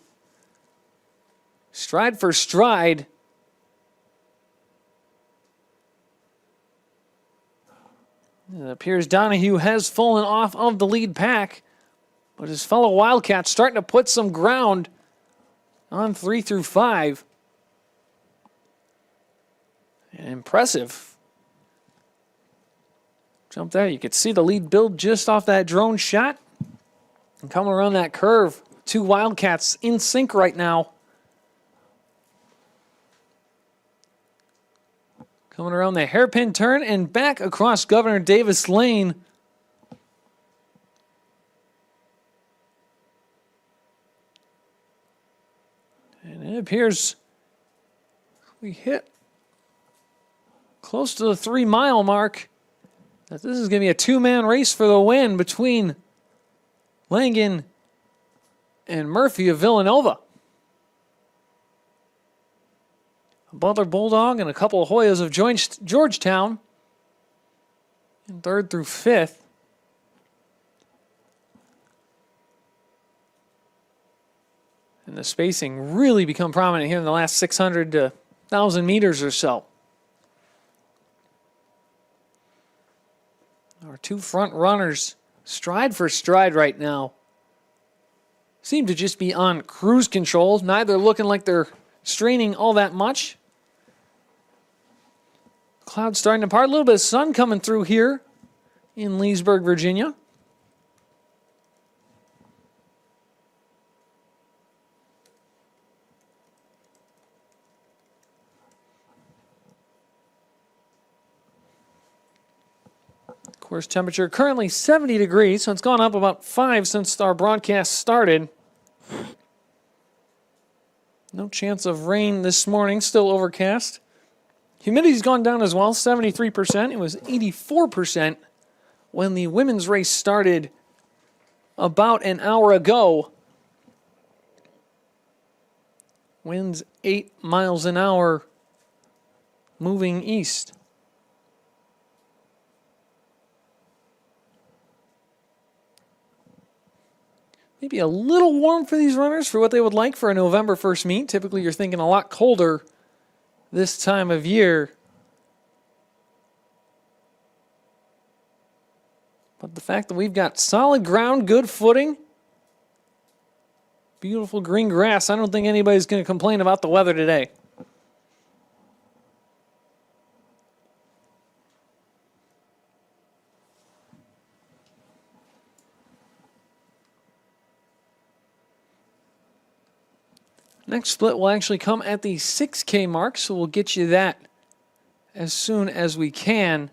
stride for stride. It appears Donahue has fallen off of the lead pack, but his fellow Wildcats starting to put some ground on 3 through 5. And impressive jump there. You could see the lead build just off that drone shot. And coming around that curve, 2 Wildcats in sync right now. Coming around the hairpin turn and back across Governor Davis Lane. And it appears we hit close to the 3-mile mark. That this is going to be a 2-man race for the win between Langan and Murphy of Villanova. A Butler Bulldog and a couple of Hoyas of Georgetown in 3rd through 5th. And the spacing really become prominent here in the last 600 to 1,000 meters or so. Our 2 front runners stride for stride right now. Seem to just be on cruise control. Neither looking like they're straining all that much. Clouds starting to part. A little bit of sun coming through here in Leesburg, Virginia. Of course, temperature currently 70 degrees, so it's gone up about 5 since our broadcast started. No chance of rain this morning, still overcast. Humidity's gone down as well, 73%. It was 84% when the women's race started about an hour ago. Winds 8 miles an hour moving east. Maybe a little warm for these runners for what they would like for a November 1st meet. Typically, you're thinking a lot colder this time of year. But the fact that we've got solid ground, good footing, beautiful green grass, I don't think anybody's going to complain about the weather today. Next split will actually come at the 6K mark, so we'll get you that as soon as we can.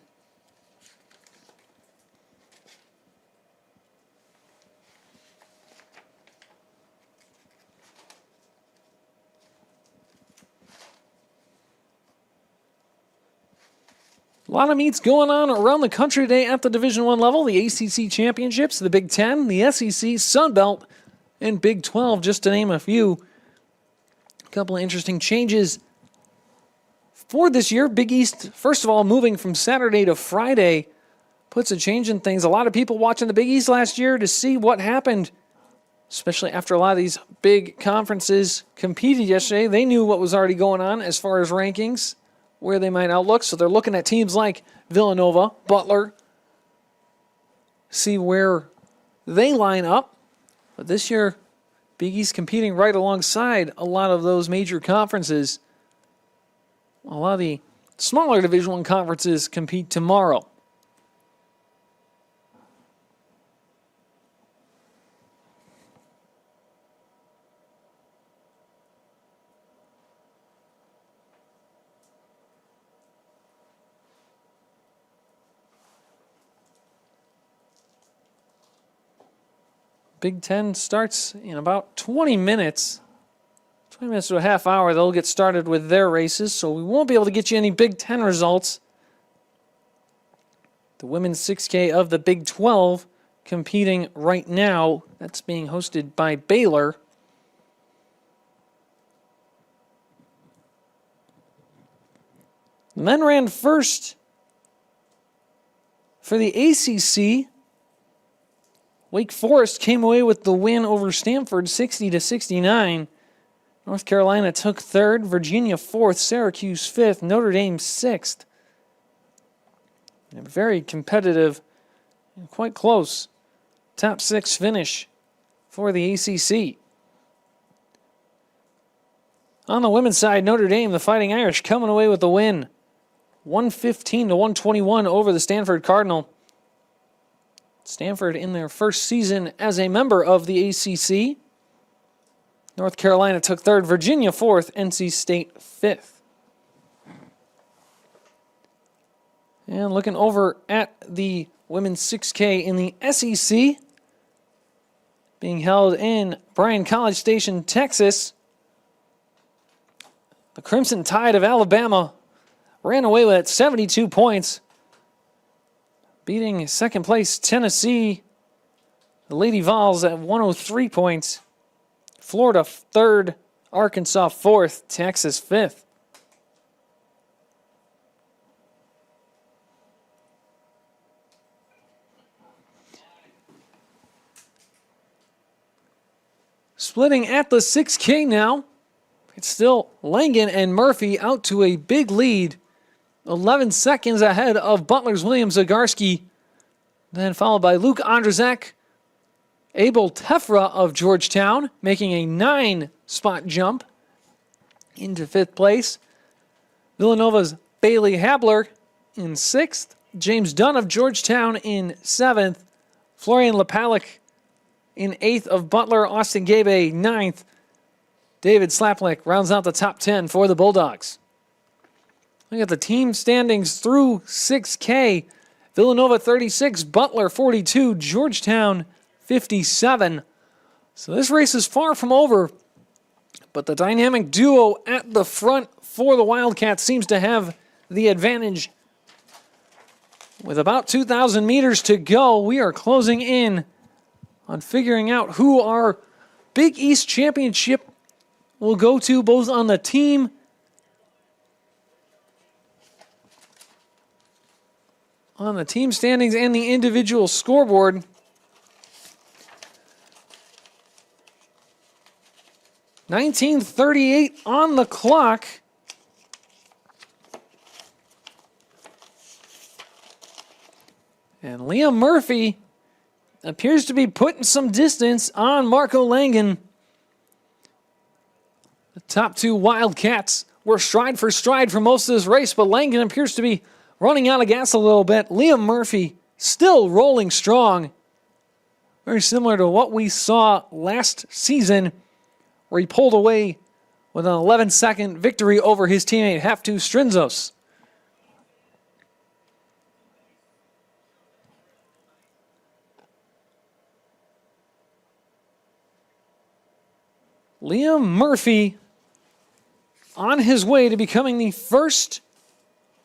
A lot of meets going on around the country today at the Division I level. The ACC Championships, the Big Ten, the SEC, Sun Belt, and Big 12, just to name a few. A couple of interesting changes for this year. Big East, first of all, moving from Saturday to Friday, puts a change in things. A lot of people watching the Big East last year to see what happened, especially after a lot of these big conferences competed yesterday. They knew what was already going on as far as rankings, where they might outlook. So they're looking at teams like Villanova, Butler, see where they line up. But this year, Big East competing right alongside a lot of those major conferences. A lot of the smaller Division I conferences compete tomorrow. Big Ten starts in about 20 minutes. 20 minutes to a half hour, they'll get started with their races, so we won't be able to get you any Big Ten results. The women's 6K of the Big 12 competing right now. That's being hosted by Baylor. The men ran first for the ACC. Wake Forest came away with the win over Stanford, 60-69. North Carolina took third, Virginia fourth, Syracuse fifth, Notre Dame sixth. A very competitive and quite close top six finish for the ACC. On the women's side, Notre Dame, the Fighting Irish, coming away with the win, 115-121 over the Stanford Cardinal. Stanford in their first season as a member of the ACC. North Carolina took third, Virginia fourth, NC State fifth. And looking over at the women's 6K in the SEC, being held in Bryan College Station, Texas. The Crimson Tide of Alabama ran away with it, 72 points. Beating second place Tennessee, the Lady Vols at 103 points. Florida third, Arkansas fourth, Texas fifth. Splitting at the 6K now. It's still Langen and Murphy out to a big lead. 11 seconds ahead of Butler's William Zagarski. Then followed by Luke Andrzak, Abel Tefra of Georgetown, making a 9-spot jump into fifth place. Villanova's Bailey Habler in 6th. James Dunn of Georgetown in 7th. Florian Lepalik in 8th of Butler. Austin Gabe 9th. David Slaplick rounds out the top 10 for the Bulldogs. Look at the team standings through 6K. Villanova 36, Butler 42, Georgetown 57. So this race is far from over, but the dynamic duo at the front for the Wildcats seems to have the advantage. With about 2,000 meters to go, we are closing in on figuring out who our Big East Championship will go to, both on the team standings and the individual scoreboard. 19:38 on the clock. And Liam Murphy appears to be putting some distance on Marco Langen. The top two Wildcats were stride for stride for most of this race, but Langen appears to be running out of gas a little bit. Liam Murphy still rolling strong. Very similar to what we saw last season, where he pulled away with an 11-second victory over his teammate Haftu Strinzos. Liam Murphy on his way to becoming the first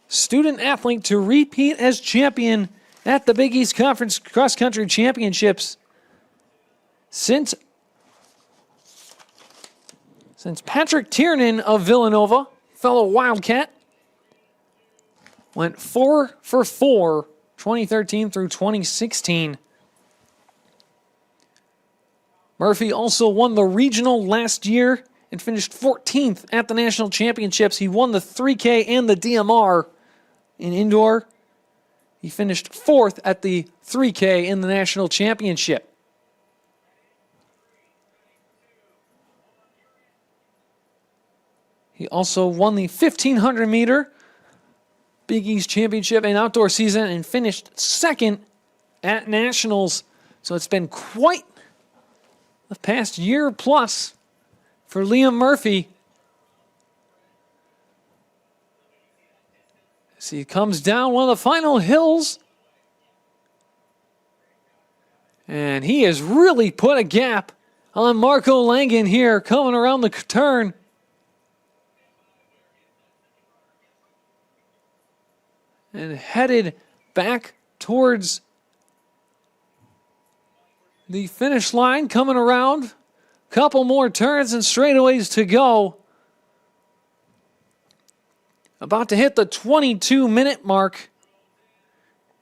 student athlete to repeat as champion at the Big East Conference Cross Country Championships since Patrick Tiernan of Villanova, fellow Wildcat, went 4 for 4, 2013 through 2016. Murphy also won the regional last year and finished 14th at the national championships. He won the 3K and the DMR in indoor. He finished 4th at the 3K in the national championship. He also won the 1,500 meter Big East Championship and outdoor season and finished 2nd at nationals. So it's been quite the past year plus for Liam Murphy. As he comes down one of the final hills. And he has really put a gap on Marco Langen here coming around the turn. And headed back towards the finish line, coming around. Couple more turns and straightaways to go. About to hit the 22-minute mark.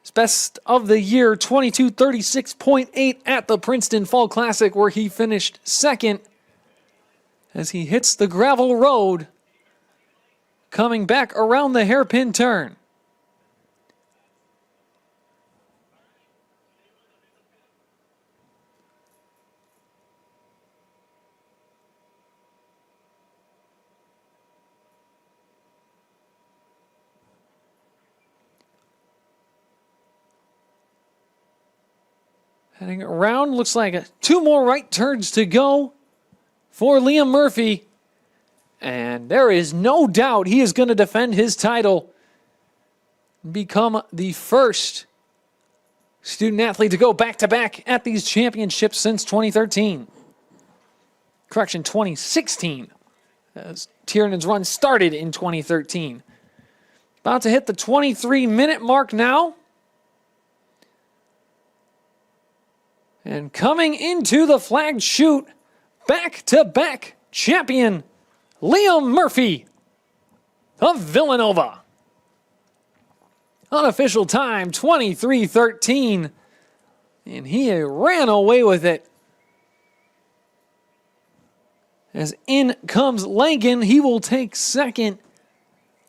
His best of the year, 22:36.8 at the Princeton Fall Classic, where he finished 2nd as he hits the gravel road, coming back around the hairpin turn. Heading around, looks like 2 more right turns to go for Liam Murphy. And there is no doubt he is going to defend his title and become the first student athlete to go back-to-back at these championships since 2013. Correction, 2016, as Tiernan's run started in 2013. About to hit the 23-minute mark now. And coming into the flag chute, back-to-back champion, Liam Murphy of Villanova. Unofficial time, 23:13. And he ran away with it. As in comes Langen, he will take 2nd.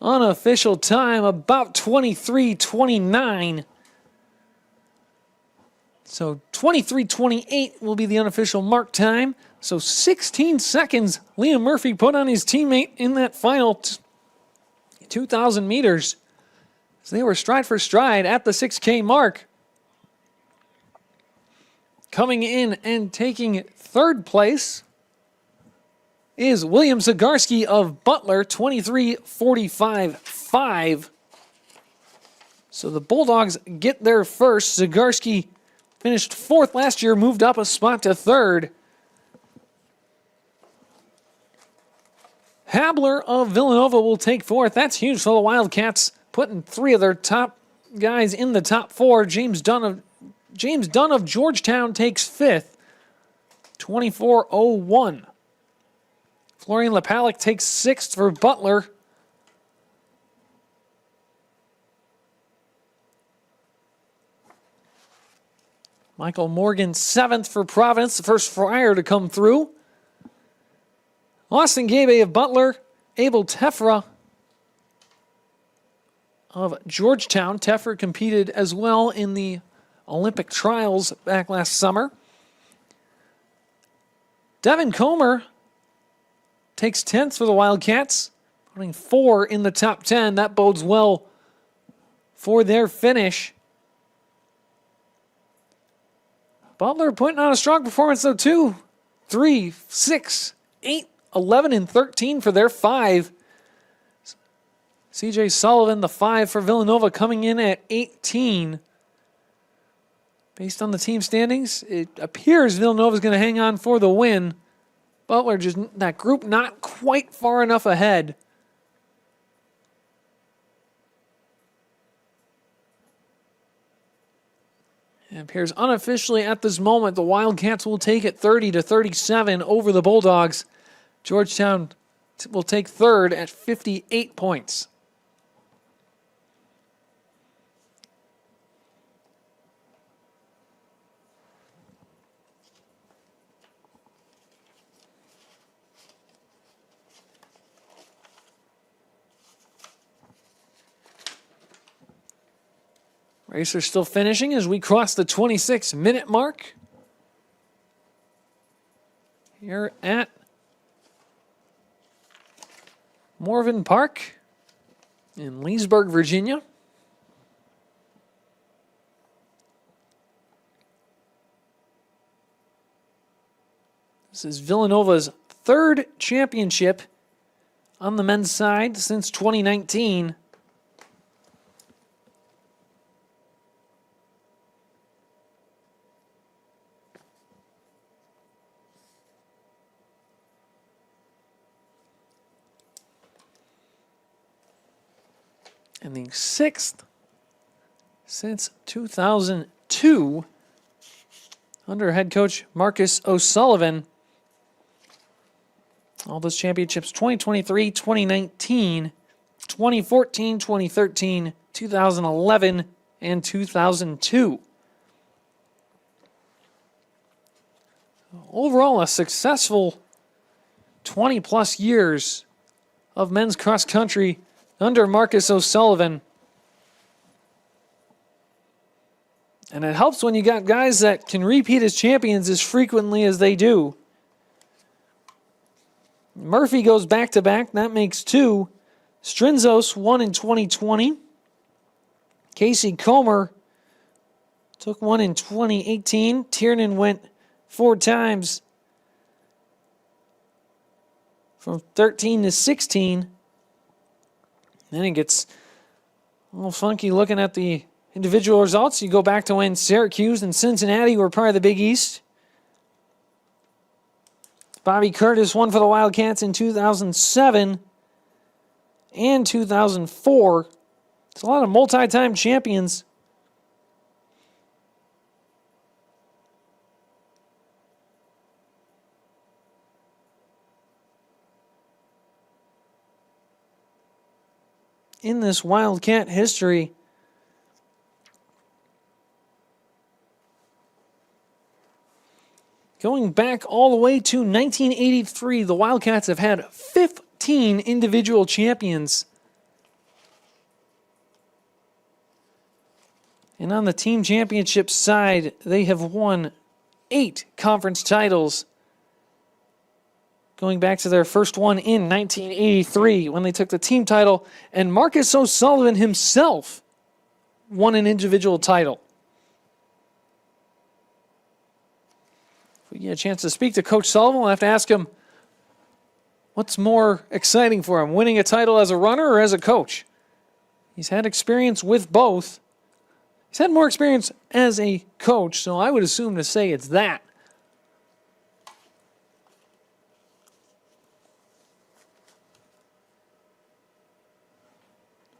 Unofficial time, about 23:29. So 23:28 will be the unofficial mark time. So 16 seconds Liam Murphy put on his teammate in that final 2,000 meters. So they were stride for stride at the 6K mark. Coming in and taking 3rd place is William Zagarski of Butler, 23:45.5. So the Bulldogs get there first. Zagarski finished 4th last year, moved up a spot to 3rd. Habler of Villanova will take 4th. That's huge for the Wildcats, putting 3 of their top guys in the top 4. James Dunn of Georgetown takes 5th, 24:01. Florian Lepalic takes 6th for Butler. Michael Morgan, 7th for Providence, the first Friar to come through. Austin Gabe of Butler, Abel Tefra of Georgetown. Tefra competed as well in the Olympic trials back last summer. Devin Comer takes 10th for the Wildcats, putting 4 in the top 10. That bodes well for their finish. Butler putting on a strong performance, though, too. 3, 6, 8, 11, and 13 for their 5. CJ Sullivan, the 5 for Villanova, coming in at 18. Based on the team standings, it appears Villanova is going to hang on for the win. Butler, just that group not quite far enough ahead. It appears unofficially at this moment the Wildcats will take it 30-37 over the Bulldogs. Georgetown will take third at 58 points. Racers still finishing as we cross the 26-minute mark here at Morven Park in Leesburg, Virginia. This is Villanova's third championship on the men's side since 2019. And the sixth since 2002 under head coach Marcus O'Sullivan. All those championships 2023, 2019, 2014, 2013, 2011, and 2002. Overall, a successful 20-plus years of men's cross country under Marcus O'Sullivan. And it helps when you got guys that can repeat as champions as frequently as they do. Murphy goes back-to-back. That makes two. Strinzos won in 2020. Casey Comer took one in 2018. Tiernan went 4 times from 13 to 16. Then it gets a little funky looking at the individual results. You go back to when Syracuse and Cincinnati were part of the Big East. Bobby Curtis won for the Wildcats in 2007 and 2004. It's a lot of multi-time champions. In this Wildcat history. Going back all the way to 1983, the Wildcats have had 15 individual champions. And on the team championship side, they have won 8 conference titles. Going back to their first one in 1983 when they took the team title, and Marcus O'Sullivan himself won an individual title. If we get a chance to speak to Coach Sullivan, we'll have to ask him what's more exciting for him, winning a title as a runner or as a coach. He's had experience with both. He's had more experience as a coach, so I would assume to say it's that.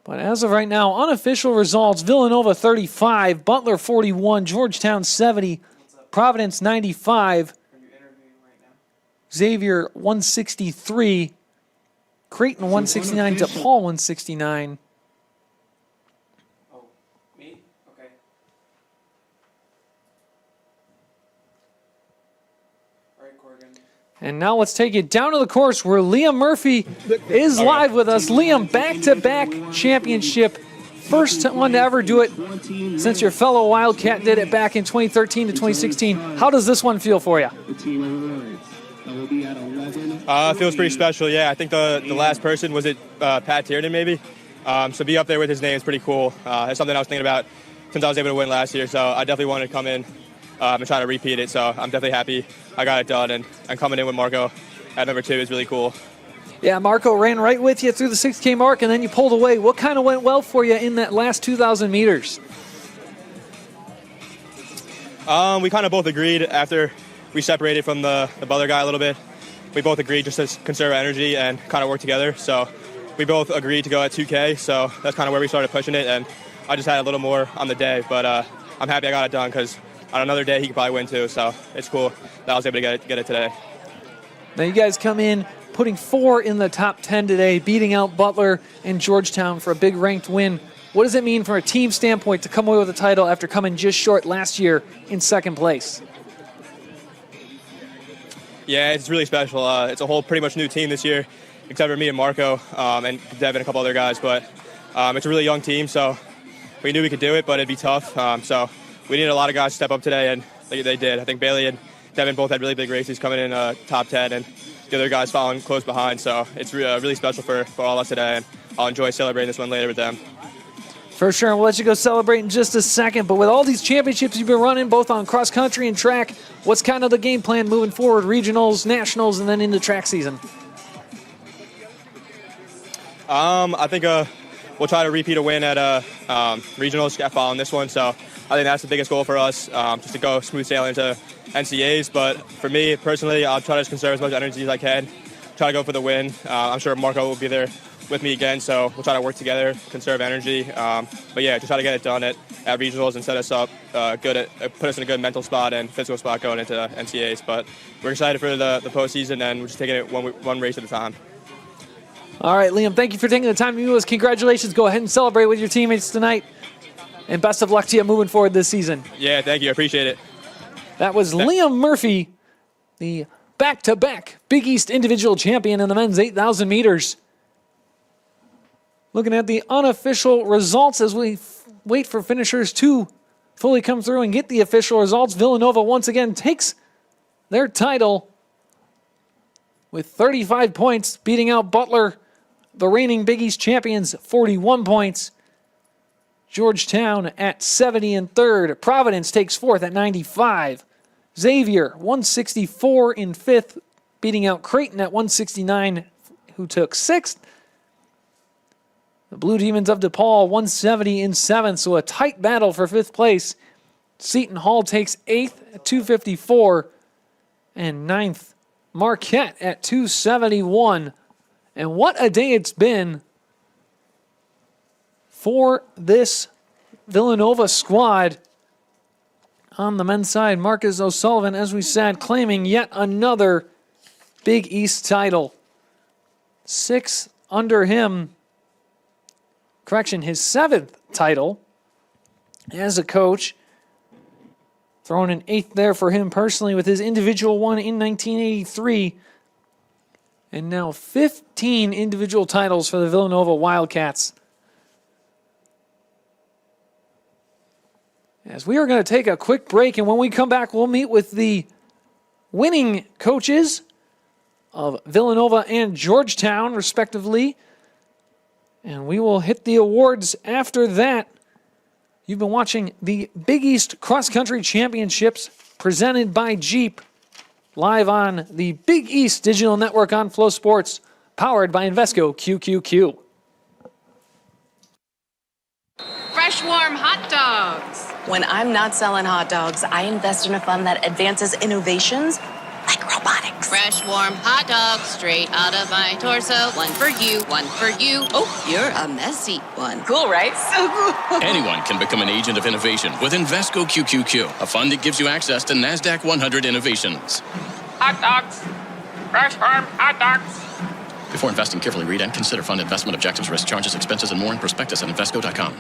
But as of right now, unofficial results, Villanova 35, Butler 41, Georgetown 70, Providence 95, Xavier 163, Creighton 169, DePaul 169. Oh, me? Okay. All right, Corrigan. And now let's take it down to the course where Liam Murphy is live with us. Liam, back-to-back championship. First one to ever do it since your fellow Wildcat did it back in 2013 to 2016. How does this one feel for you? It feels pretty special, yeah. I think the last person, was it Pat Tiernan maybe? So be up there with his name is pretty cool. It's something I was thinking about since I was able to win last year, so I definitely wanted to come in and try to repeat it. So I'm definitely happy I got it done, and coming in with Marco at number 2 is really cool. Yeah, Marco ran right with you through the 6K mark, and then you pulled away. What kind of went well for you in that last 2,000 meters? We kind of both agreed after we separated from the Butler guy a little bit. We both agreed just to conserve energy and kind of work together. So we both agreed to go at 2K, so that's kind of where we started pushing it, and I just had a little more on the day. But I'm happy I got it done because on another day he could probably win too. So it's cool that I was able to get it today. Now you guys come in putting 4 in the top 10 today, beating out Butler and Georgetown for a big ranked win. What does it mean from a team standpoint to come away with a title after coming just short last year in second place? Yeah, it's really special. It's a whole pretty much new team this year, except for me and Marco and Devin and a couple other guys. But it's a really young team, so we knew we could do it, but it'd be tough. So we needed a lot of guys to step up today, and they did. I think Bailey and Devin both had really big races coming in top 10, and the other guys following close behind. So it's really special for all of us today, and I'll enjoy celebrating this one later with them. For sure, we'll let you go celebrate in just a second. But with all these championships you've been running, both on cross country and track, what's kind of the game plan moving forward? Regionals, nationals, and then into track season. I think we'll try to repeat a win at regionals following this one. So I think that's the biggest goal for us, just to go smooth sailing into NCAAs. But for me personally, I'll try to conserve as much energy as I can. Try to go for the win. I'm sure Marco will be there with me again, so we'll try to work together, conserve energy. But yeah, just try to get it done at regionals and set us up put us in a good mental spot and physical spot going into NCAAs. But we're excited for the postseason, and we're just taking it one race at a time. All right, Liam, thank you for taking the time to meet with us. Congratulations. Go ahead and celebrate with your teammates tonight. And best of luck to you moving forward this season. Yeah, thank you. I appreciate it. That was Liam Murphy, the back-to-back Big East individual champion in the men's 8,000 meters. Looking at the unofficial results as we wait for finishers to fully come through and get the official results. Villanova once again takes their title with 35 points, beating out Butler, the reigning Big East champions, 41 points. Georgetown at 70 in third. Providence takes fourth at 95. Xavier, 164 in fifth, beating out Creighton at 169, who took sixth. The Blue Demons of DePaul, 170 in seventh, so a tight battle for fifth place. Seton Hall takes eighth at 254, and ninth, Marquette at 271. And what a day it's been for this Villanova squad. On the men's side, Marcus O'Sullivan, as we said, claiming yet another Big East title. 6 under him. His 7th title as a coach. Throwing an 8th there for him personally with his individual one in 1983. And now 15 individual titles for the Villanova Wildcats. As we are going to take a quick break, and when we come back, we'll meet with the winning coaches of Villanova and Georgetown, respectively. And we will hit the awards after that. You've been watching the Big East Cross Country Championships presented by Jeep, live on the Big East Digital Network on Flow Sports, powered by Invesco QQQ. Fresh, warm hot dogs. When I'm not selling hot dogs, I invest in a fund that advances innovations like robotics. Fresh, warm hot dogs straight out of my torso. One for you, one for you. Oh, you're a messy one. Cool, right? So cool. Anyone can become an agent of innovation with Invesco QQQ, a fund that gives you access to NASDAQ 100 innovations. Hot dogs. Fresh farm hot dogs. Before investing, carefully read and consider fund investment objectives, risk, charges, expenses, and more in prospectus at Invesco.com.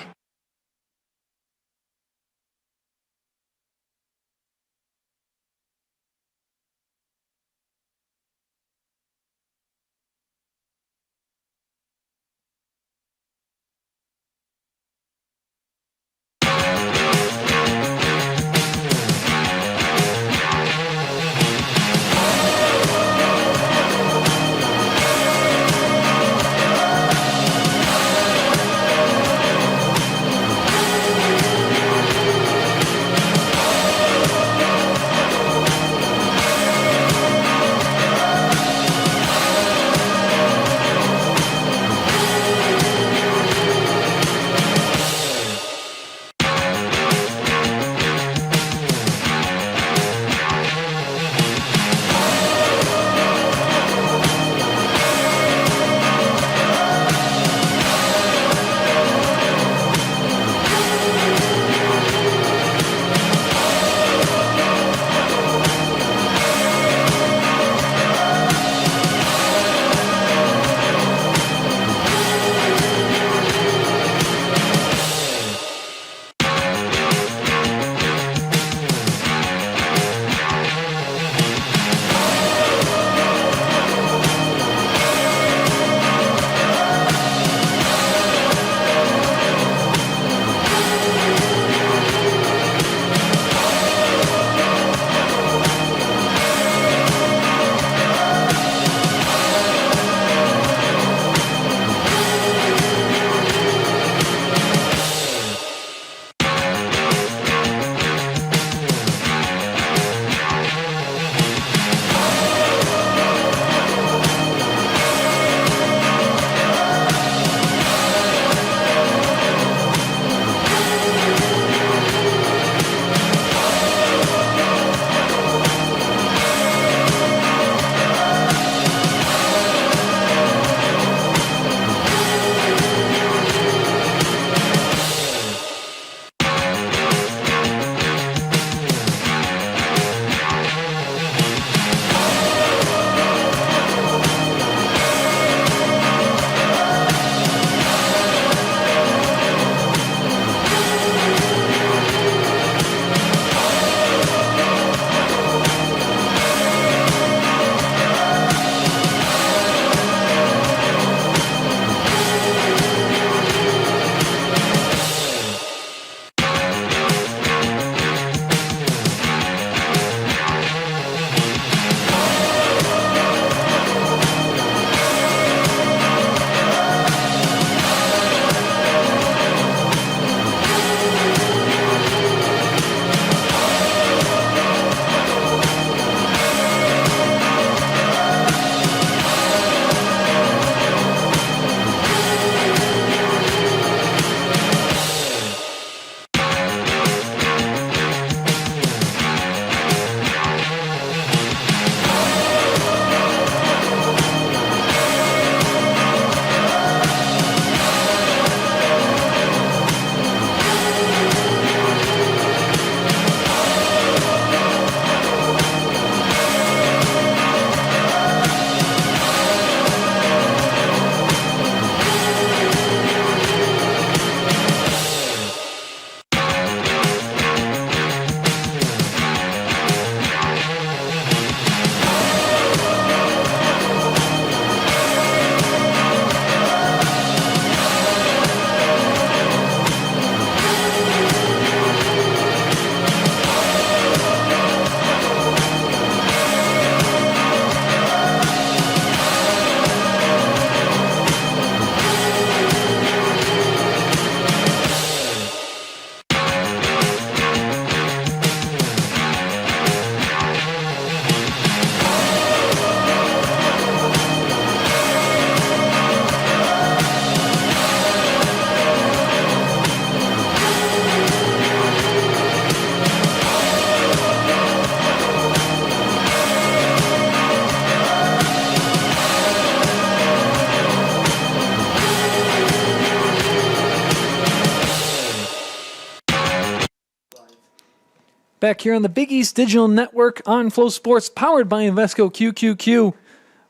Back here on the Big East Digital Network on Flow Sports, powered by Invesco QQQ.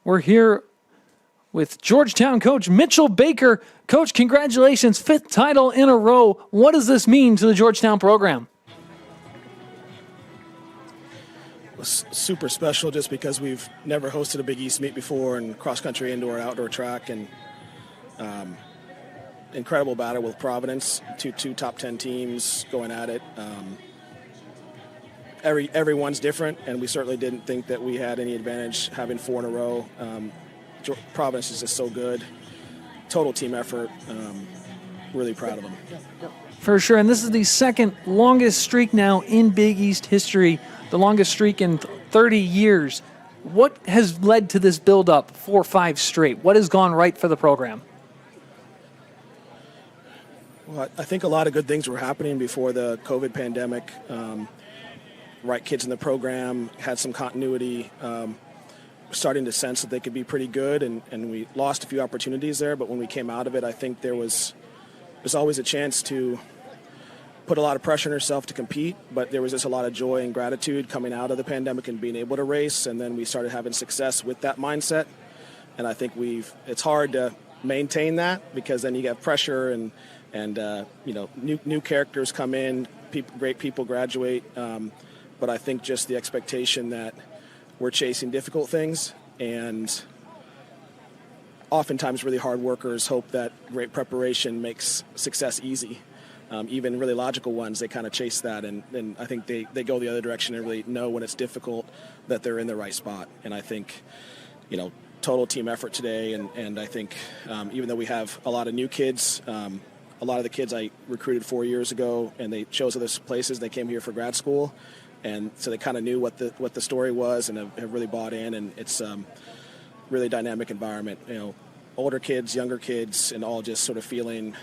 We're here with Georgetown coach Mitchell Baker. Coach, congratulations, 5th title in a row. What does this mean to the Georgetown program? It was super special just because we've never hosted a Big East meet before, and cross-country, indoor, outdoor track, and incredible battle with Providence, two top 10 teams going at it. Everyone's different, and we certainly didn't think that we had any advantage having 4 in a row. Providence is just so good. Total team effort. Really proud of them. For sure, and this is the second longest streak now in Big East history, the longest streak in 30 years. What has led to this build-up 4-5 straight? What has gone right for the program? Well, I think a lot of good things were happening before the COVID pandemic. Right kids in the program, had some continuity, starting to sense that they could be pretty good, and we lost a few opportunities there, but when we came out of it, I think there's always a chance to put a lot of pressure on yourself to compete, but there was just a lot of joy and gratitude coming out of the pandemic and being able to race, and then we started having success with that mindset, and I think it's hard to maintain that because then you get pressure and new characters come in, great people graduate, but I think just the expectation that we're chasing difficult things, and oftentimes really hard workers hope that great preparation makes success easy. Even really logical ones, they kind of chase that, and I think they go the other direction and really know when it's difficult that they're in the right spot. And I think, total team effort today, and I think even though we have a lot of new kids, a lot of the kids I recruited 4 years ago, and they chose other places, they came here for grad school. And so they kind of knew what the story was and have really bought in, and it's really dynamic environment. Older kids, younger kids, and all just sort of feeling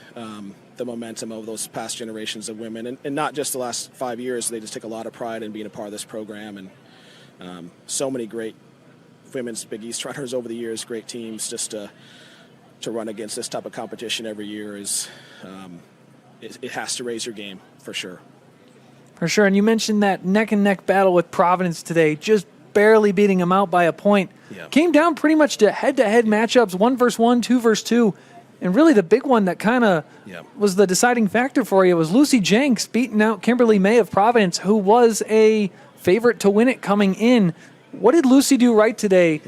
the momentum of those past generations of women, and not just the last 5 years. They just take a lot of pride in being a part of this program, and so many great women's Big East runners over the years, great teams. Just to run against this type of competition every year is it has to raise your game for sure. For sure, and you mentioned that neck-and-neck battle with Providence today, just barely beating them out by a point. Yeah. Came down pretty much to head-to-head matchups, 1 versus 1, 2 versus 2, and really the big one that kind of was the deciding factor for you was Lucy Jenks beating out Kimberly May of Providence, who was a favorite to win it coming in. What did Lucy do right today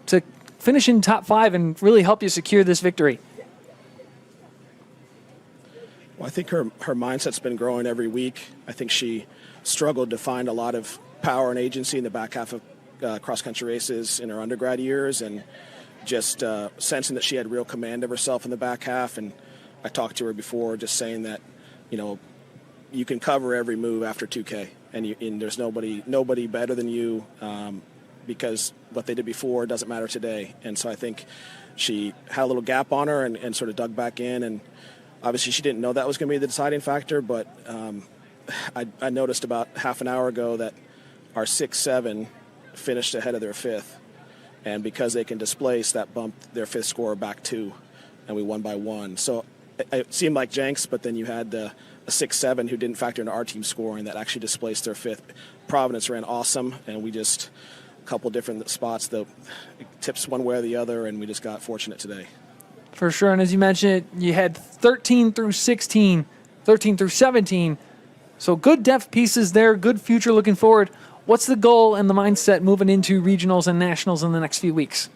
to finish in top 5 and really help you secure this victory? Well, I think her mindset's been growing every week. I think she struggled to find a lot of power and agency in the back half of cross-country races in her undergrad years, and just sensing that she had real command of herself in the back half. And I talked to her before, just saying that, you can cover every move after 2K, and there's nobody better than you, because what they did before doesn't matter today. And so I think she had a little gap on her and sort of dug back in, and obviously she didn't know that was going to be the deciding factor, but I noticed about half an hour ago that our 6-7 finished ahead of their 5th, and because they can displace, that bumped their 5th score back 2, and we won by 1. So it seemed like Jenks, but then you had a 6-7 who didn't factor into our team scoring that actually displaced their 5th. Providence ran awesome, and we just a couple different spots, the tips one way or the other, and we just got fortunate today. For sure, and as you mentioned, you had 13 through 16, 13 through 17, so good depth pieces there, good future looking forward. What's the goal and the mindset moving into regionals and nationals in the next few weeks?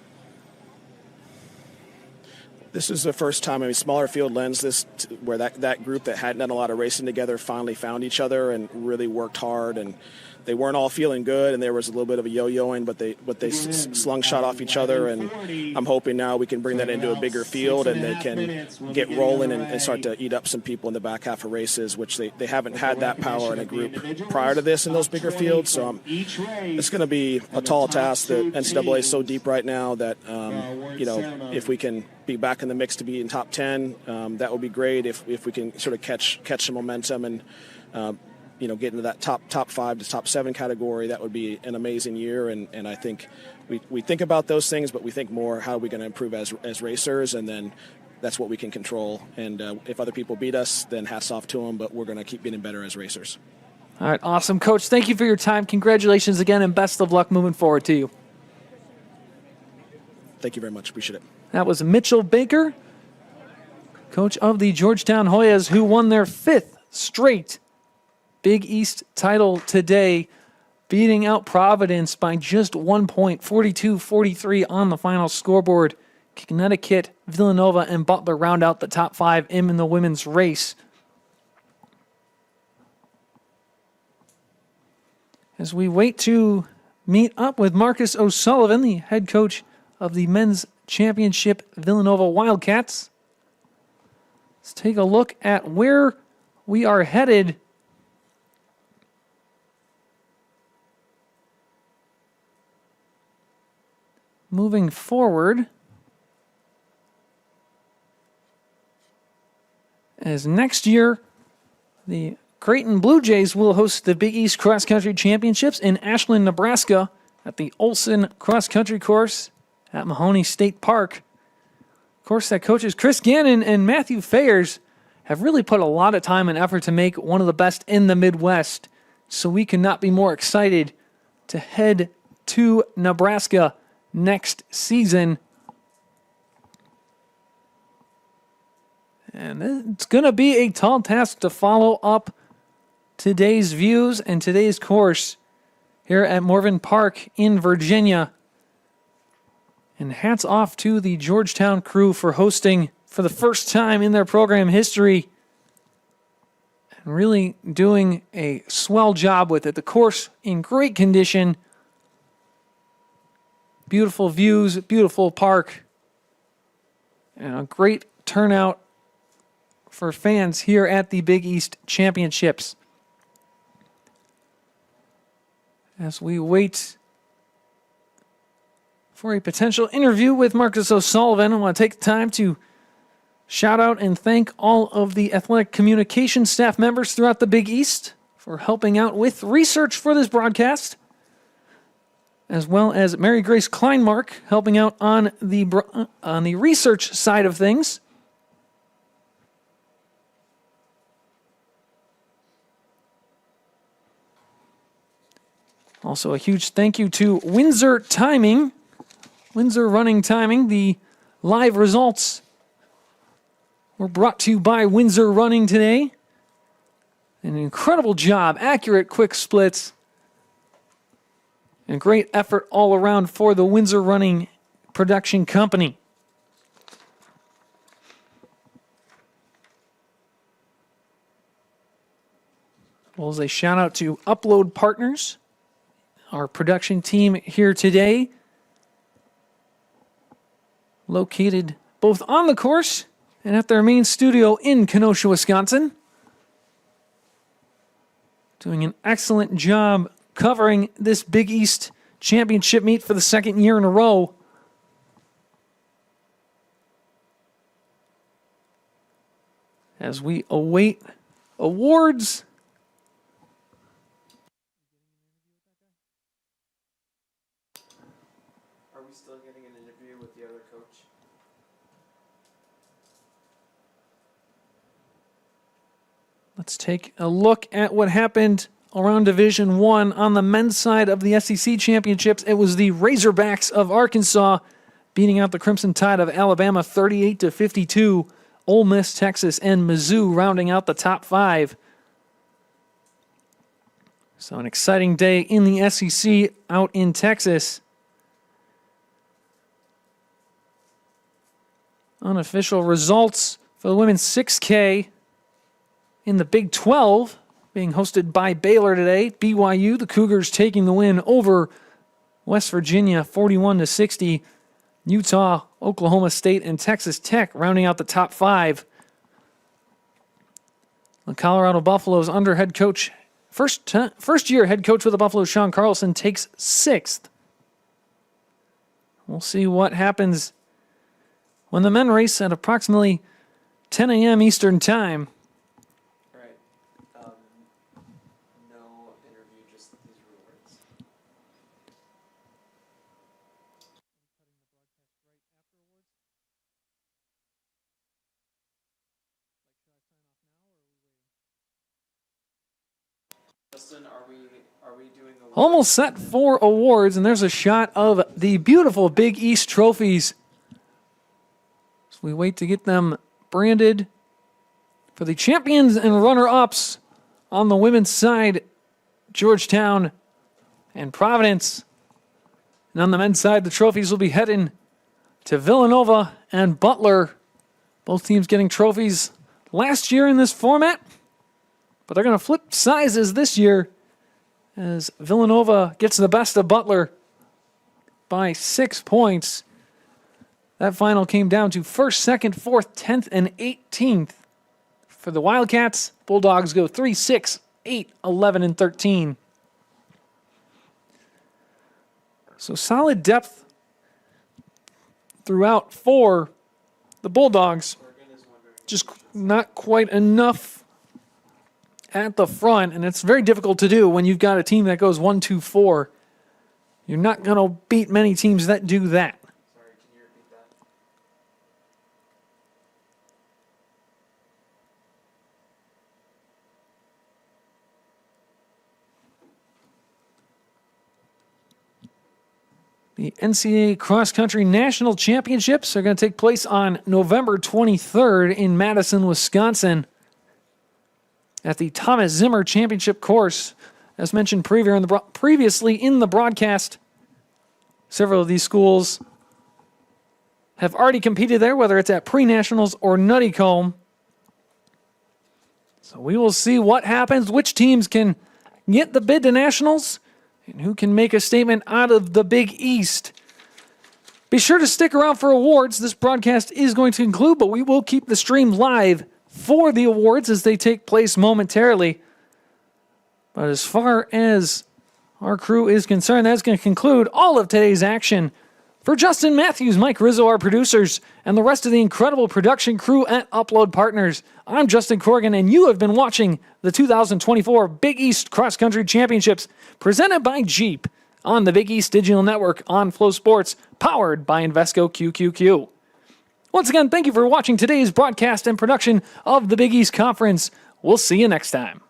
This is the first time, smaller field lends this, where that group that hadn't done a lot of racing together finally found each other and really worked hard, and they weren't all feeling good, and there was a little bit of a yo-yoing, but they slung shot off each other, and I'm hoping now we can bring that into a bigger field, and they can get rolling and start to eat up some people in the back half of races, which they haven't had that power in a group prior to this in those bigger fields. So it's going to be a tall task. The NCAA is so deep right now that if we can be back in the mix to be in top 10, that would be great. If we can sort of catch some momentum and get into that top 5 to top 7 category, that would be an amazing year. And I think we think about those things, but we think more how are we going to improve as racers, and then that's what we can control. And if other people beat us, then hats off to them, but we're going to keep getting better as racers. All right, awesome. Coach, thank you for your time. Congratulations again, and best of luck moving forward to you. Thank you very much. Appreciate it. That was Mitchell Baker, coach of the Georgetown Hoyas, who won their 5th straight Big East title today, beating out Providence by just 1 point, 42-43 on the final scoreboard. Connecticut, Villanova, and Butler round out the top 5 in the women's race. As we wait to meet up with Marcus O'Sullivan, the head coach of the men's championship Villanova Wildcats, let's take a look at where we are headed moving forward. As next year, the Creighton Blue Jays will host the Big East Cross Country Championships in Ashland, Nebraska at the Olson Cross Country Course at Mahoney State Park. Of course, that coaches Chris Gannon and Matthew Fayers have really put a lot of time and effort to make one of the best in the Midwest, so we could not be more excited to head to Nebraska next season. And it's going to be a tall task to follow up today's views and today's course here at Morven Park in Virginia. And hats off to the Georgetown crew for hosting for the first time in their program history and really doing a swell job with it. The course in great condition, beautiful views, beautiful park, and a great turnout for fans here at the Big East Championships. As we wait for a potential interview with Marcus O'Sullivan, I want to take the time to shout out and thank all of the athletic communication staff members throughout the Big East for helping out with research for this broadcast, as well as Mary Grace Kleinmark helping out on the research side of things. Also, a huge thank you to Windsor Running Timing. The live results were brought to you by Windsor Running today. An incredible job, accurate quick splits, and great effort all around for the Windsor Running production company. Well, as a shout out to Upload Partners, our production team here today, located both on the course and at their main studio in Kenosha, Wisconsin. Doing an excellent job covering this Big East Championship meet for the second year in a row. As we await awards. Are we still getting an interview with the other coach? Let's take a look at what happened around Division I. On the men's side of the SEC Championships, it was the Razorbacks of Arkansas beating out the Crimson Tide of Alabama 38-52. Ole Miss, Texas, and Mizzou rounding out the top 5. So an exciting day in the SEC out in Texas. Unofficial results for the women's 6K in the Big 12 being hosted by Baylor today. BYU, the Cougars taking the win over West Virginia 41-60. Utah, Oklahoma State, and Texas Tech rounding out the top 5. The Colorado Buffaloes under head coach, first year head coach with the Buffaloes, Sean Carlson, takes 6th. We'll see what happens when the men race at approximately 10 a.m. Eastern Time. Right. No interview, just these rumors. Just Justin, are we doing the Almost set for awards, and there's a shot of the beautiful Big East trophies. So we wait to get them branded for the champions and runner-ups on the women's side, Georgetown and Providence. And on the men's side, the trophies will be heading to Villanova and Butler. Both teams getting trophies last year in this format, but they're going to flip sizes this year as Villanova gets the best of Butler by 6 points. That final came down to 1st, 2nd, 4th, 10th, and 18th. For the Wildcats, Bulldogs go 3, 6, 8, 11, and 13. So solid depth throughout for the Bulldogs. Just not quite enough at the front, and it's very difficult to do when you've got a team that goes 1, 2, 4. You're not going to beat many teams that do that. Sorry, can you repeat that? The NCAA Cross Country National Championships are going to take place on November 23rd in Madison, Wisconsin at the Thomas Zimmer Championship course. As mentioned previously in the broadcast, several of these schools have already competed there, whether it's at pre-nationals or Nuttycombe. So we will see what happens, which teams can get the bid to nationals, and who can make a statement out of the Big East. Be sure to stick around for awards. This broadcast is going to conclude, but we will keep the stream live for the awards as they take place momentarily. But as far as our crew is concerned, that's going to conclude all of today's action. For Justin Matthews, Mike Rizzo, our producers, and the rest of the incredible production crew at Upload Partners, I'm Justin Corrigan, and you have been watching the 2024 Big East Cross Country Championships presented by Jeep on the Big East Digital Network on Flow Sports, powered by Invesco QQQ. Once again, thank you for watching today's broadcast and production of the Big East Conference. We'll see you next time.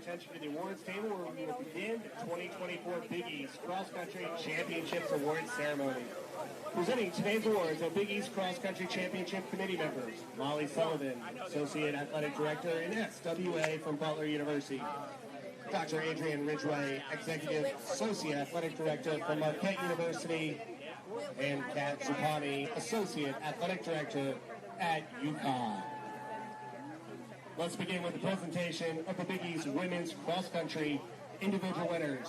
attention to the awards table where we will begin the 2024 Big East Cross Country Championships Awards Ceremony. Presenting today's awards are Big East Cross Country Championship Committee members, Molly Sullivan, Associate Athletic Director in SWA from Butler University. Dr. Adrian Ridgway, Executive Associate Athletic Director from Marquette University, and Kat Zupani, Associate Athletic Director at UConn. Let's begin with the presentation of the Big East Women's Cross Country individual winners.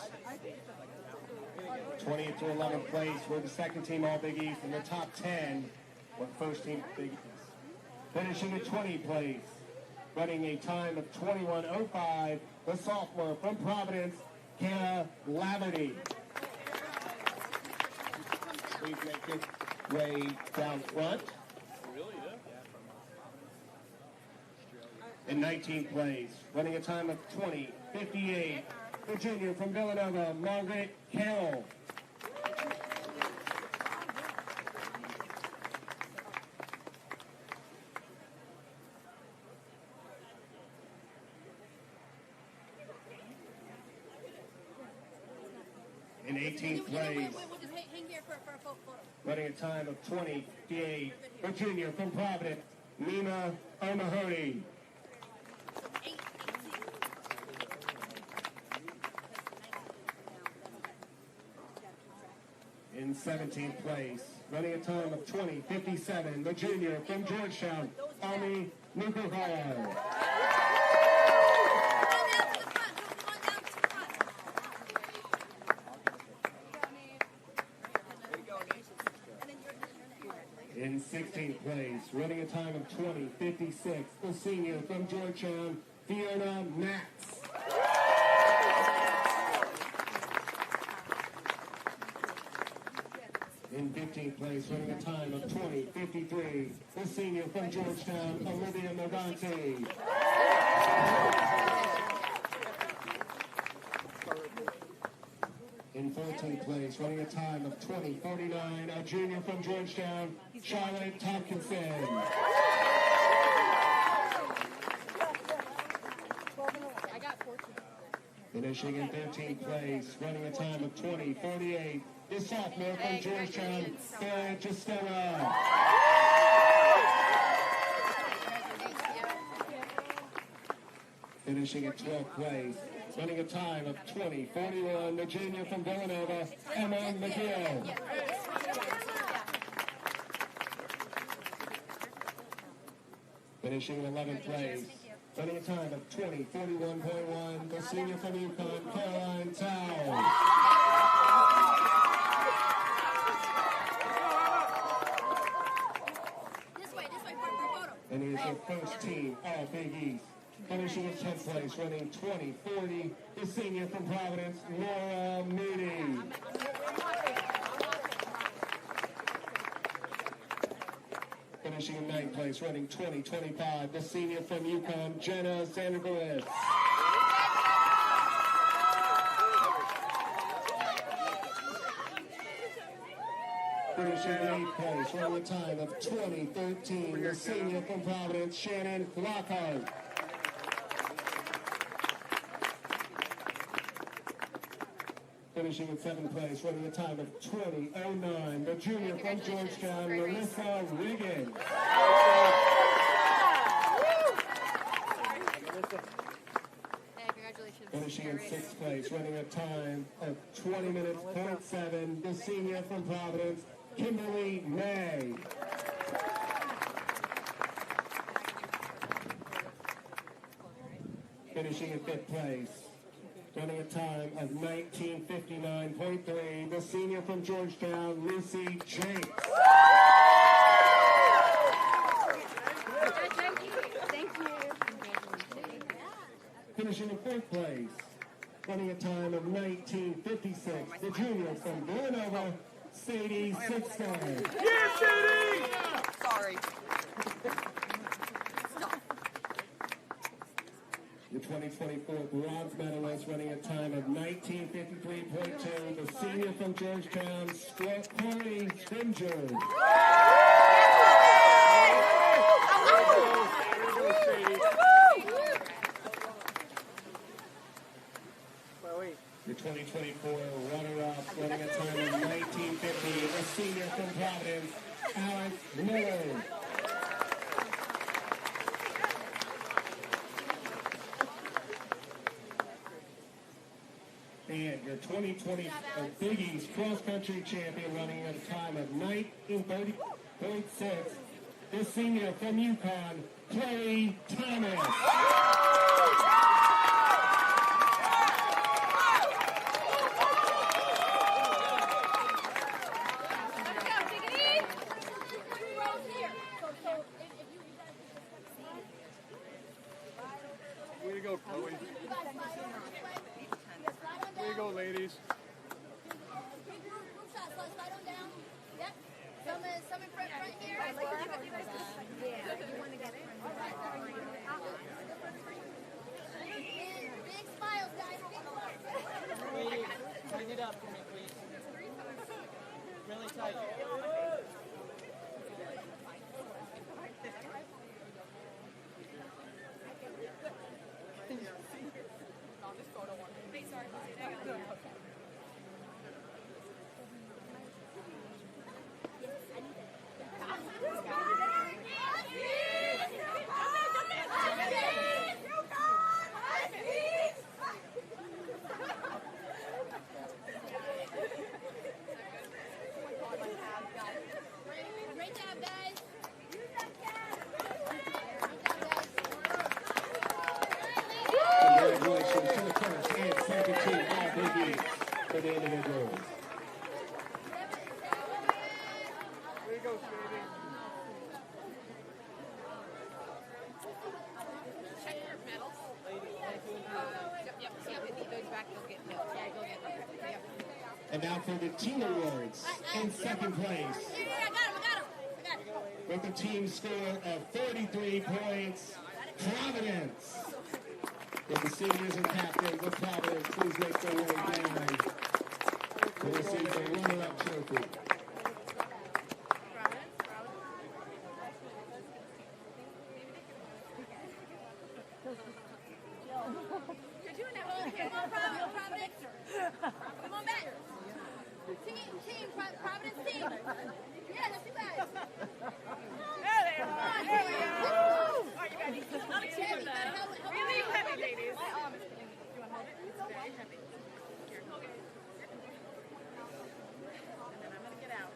20th to 11th place were the second team All Big East, and the top 10 were first team Big East. Finishing at 20th place, running a time of 21:05, the sophomore from Providence, Kara Laverty. Please make your way down front. In 19th place, running a time of 20:58, the junior from Villanova, Margaret Carroll. In 18th place, running a time of 20:58, the junior from Providence, Nina O'Mahony. In 17th place, running a time of 20:57, the junior from Georgetown, Ami Nukuhar. In 16th place, running a time of 20:56, the senior from Georgetown, Fiona Max. In 15th place, running a time of 20:53, the senior from Georgetown, Olivia Morganti. In 14th place, running a time of 20:49, a junior from Georgetown, Charlotte Tompkinson. Finishing in 13th place, running a time of 20:48, the sophomore from Georgetown, Sarah Gistola. Finishing at 12th place, running a time of 20:41, the junior from Villanova, Emma McGill. Finishing in 11th place, running a time of 20:41.1, the senior from UConn, Caroline Tao. And he is the first team All Big East. Finishing in 10th place, running 20:40, the senior from Providence, Laura Moody. Finishing in 9th place, running 20:25, the senior from UConn, Jenna Sandergowitz. Finishing in 8th place, running a time of 20:13, the senior from Providence, Shannon Lockhart. Finishing in 7th place, running a time of 20:09, the junior from Georgetown, Melissa Regan. Finishing in 6th place, running a time of 20 minutes, 0.7, the senior from Providence, Kimberly May. Finishing in 5th place, running a time of 19:59.3, the senior from Georgetown, Lucy Jenks. Thank you. Finishing in 4th place, running a time of 19:56, the junior from Villanova, Sadie Sixton. Yes, Sadie! Sorry. The 2024 bronze medalist, running a time of 19:53.2, the senior from Georgetown, Corey Scrimger. Your 2024 runner-up, running a time of 1950, the senior from Providence, Alex Miller. And your 2020 Big East cross-country champion, running at a time of 19:30.6, the senior from UConn, Chloe Thomas. Way to go, Chloe. Way to go, ladies. Some in front here. Yeah, you want to get it? Big smiles, guys. Big smiles. Ladies, tighten it up for me, please. Really tight. Great job, guys. Congratulations to the first and second team all Big East for the individuals. Way to go, Sadie. Check your medals. And now for the team awards. In second place, I got him. with a team score of 33 points, Providence. With the seniors and captains of Providence, please make their way down to receive the runner-up trophy. You're doing that. Come on, Providence. Come on back. Team, Providence team. Yeah, let's do that. There we go. Are you ready? Not excited. Really heavy, ladies. My arm is killing me. You want to hold it? It's very heavy. Here, hold it. And then I'm going to get out.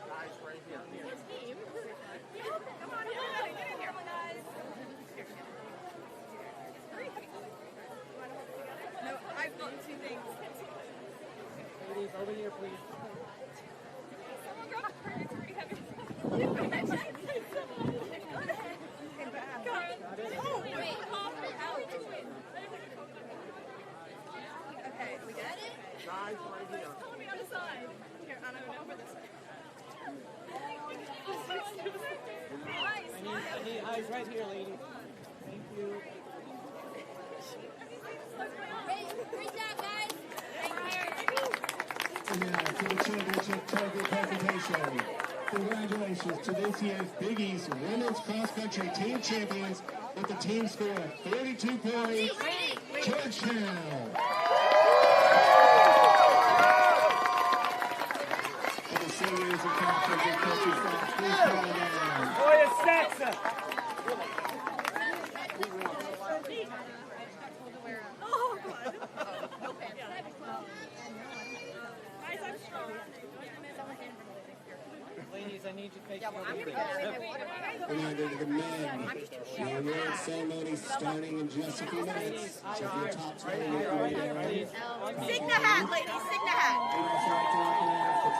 Guys, right here. Yes, team. Come on, get in here, guys. No, I've got two things. Ladies, over here, please. Someone grab it. It's pretty heavy. Oh, wait. Okay, we got it? Guys, right here. Pull me on the side. Here, I don't know over this way. I need eyes right here, ladies. Thank you. Great job, guys. And now to the championship trophy presentation. Congratulations to this year's Big East Women's Cross Country Team Champions with the team score of 32 points, Georgetown. For the seniors and captains and coaching staff, please come on down. Boy, it's Saxa. Oh, God. No pants. Guys, I'm strong. Ladies, I need you to face And now to the men. The award ceremony starting in just a few minutes. So if you're top 20, make your way down. Sing the hat, ladies. Sing the hat. We'd also like to recognize the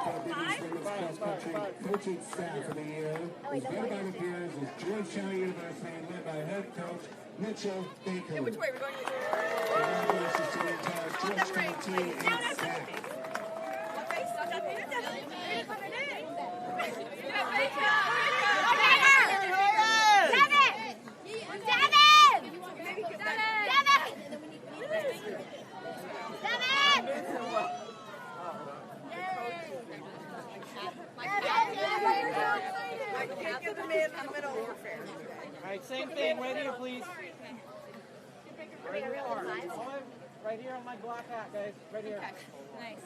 2024 Big East Women's Cross Country coaching staff of the year. Whose better by the peers is Georgetown University, led by head coach Mitchell Baker. Which way are we going? Congratulations to the entire Georgetown team and staff. All right, same thing. Right here, please. Right here, right here on my black hat, guys. Right here. Okay. Nice.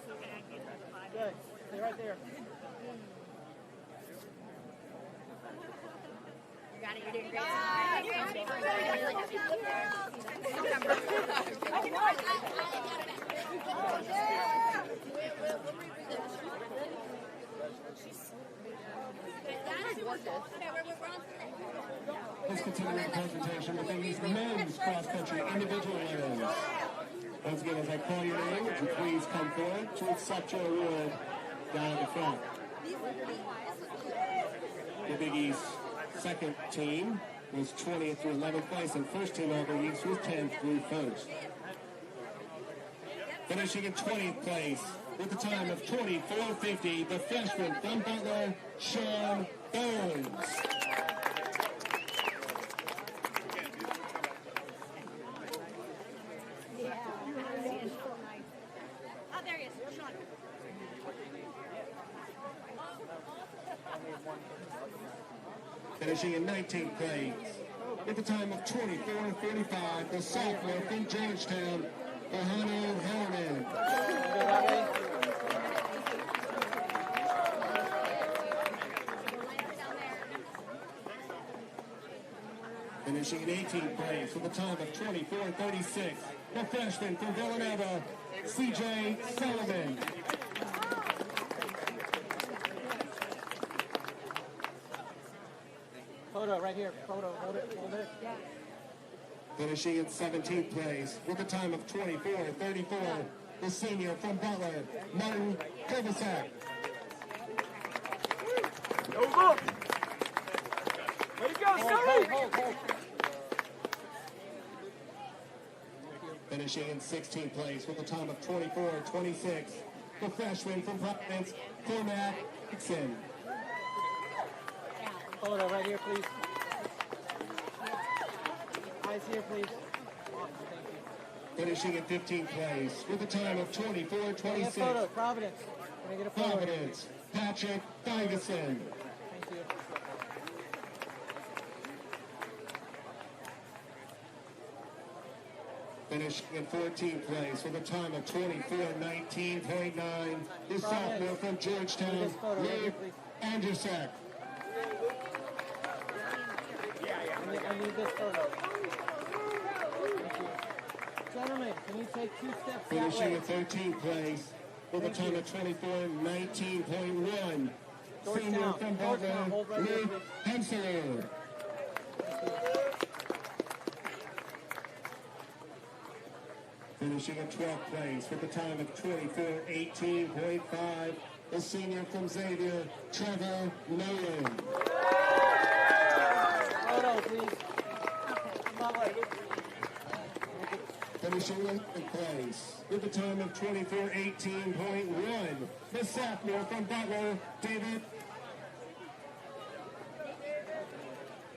Good. Stay right there. You got it. You're doing great. Let's continue the presentation with the men's cross-country individual winners. Once again, as I call your name, would you please come forward to accept your award down in the front. The Big East second team was 20th through 11th place, and first team over East was 10th through 1st. Finishing in 20th place with the time of 24:50, the freshman from Butler, Sean Bones. Oh, there he is. Sean. Finishing in 19th place with the time of 24:45, the sophomore from Georgetown, Ohana Harriman. Finishing in 18th place with a time of 24:36, the freshman from Villanova, CJ Sullivan. Photo right here. Photo. Hold it. Hold it. Finishing in 17th place with a time of 24:34, the senior from Butler, Martin Kovasak. Way to go, Sully! Finishing in 16th place with a time of 24:26, the freshman from Providence, Cormac Dixon. Photo right here, please. Eyes here, please. Finishing in 15th place with a time of Can I get a 24:26, photo? Providence. Can I get a photo? Providence, Patrick Ferguson. Thank you. Finishing in 14th place with a time of 24:19.9, the sophomore from Georgetown, Luke Anderson. I need this photo. Thank you. Gentlemen, can you take 2 steps that Finishing way? in 13th place with a time of 24:19.1, senior from Butler, Luke Hensler. Finishing in 12th place with a time of 24:18.5, the senior from Xavier, Trevor Nolan. Photo, please. Come on, Finishing in place with a time of 24:18.1, the sophomore from Butler, David.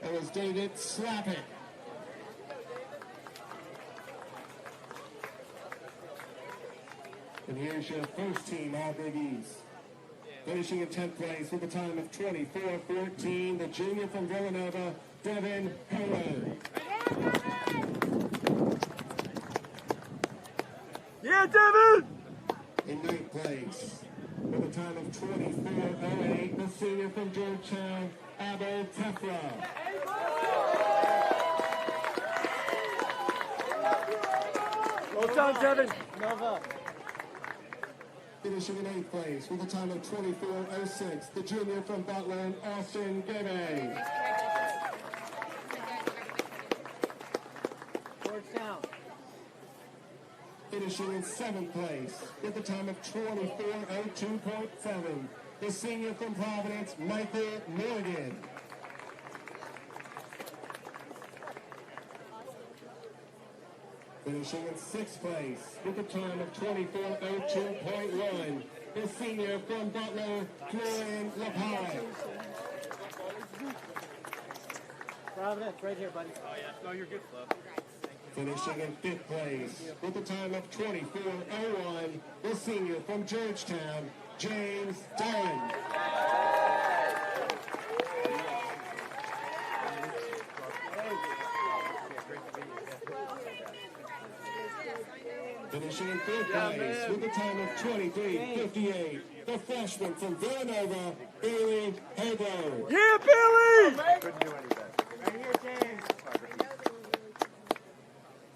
That was David Slappett. And here's your first team, all Big East. Finishing in 10th place with a time of 24:14, the junior from Villanova, Devin Heller. Yeah, Devin! In 9th place with a time of 24:08, the senior from Georgetown, Abel Tefra. Well done, Devin. Nova. Finishing in 8th place with a time of 24:06, the junior from Butler, Austin Gebe. Georgetown. Finishing in 7th place with a time of 24:02.7, the senior from Providence, Michael Morgan. Finishing in 6th place with a time of 24:02.1, the senior from Butler, Florian Lapine. Providence, right here, buddy. Oh, yeah. No, you're good, Flo. Finishing in 5th place with a time of 24:01, the senior from Georgetown, James Dunn. Finishing in third place with a time of 23:58, the freshman from Villanova, Bailey Hago. Yeah, Billy! Couldn't do any better. Right here, James.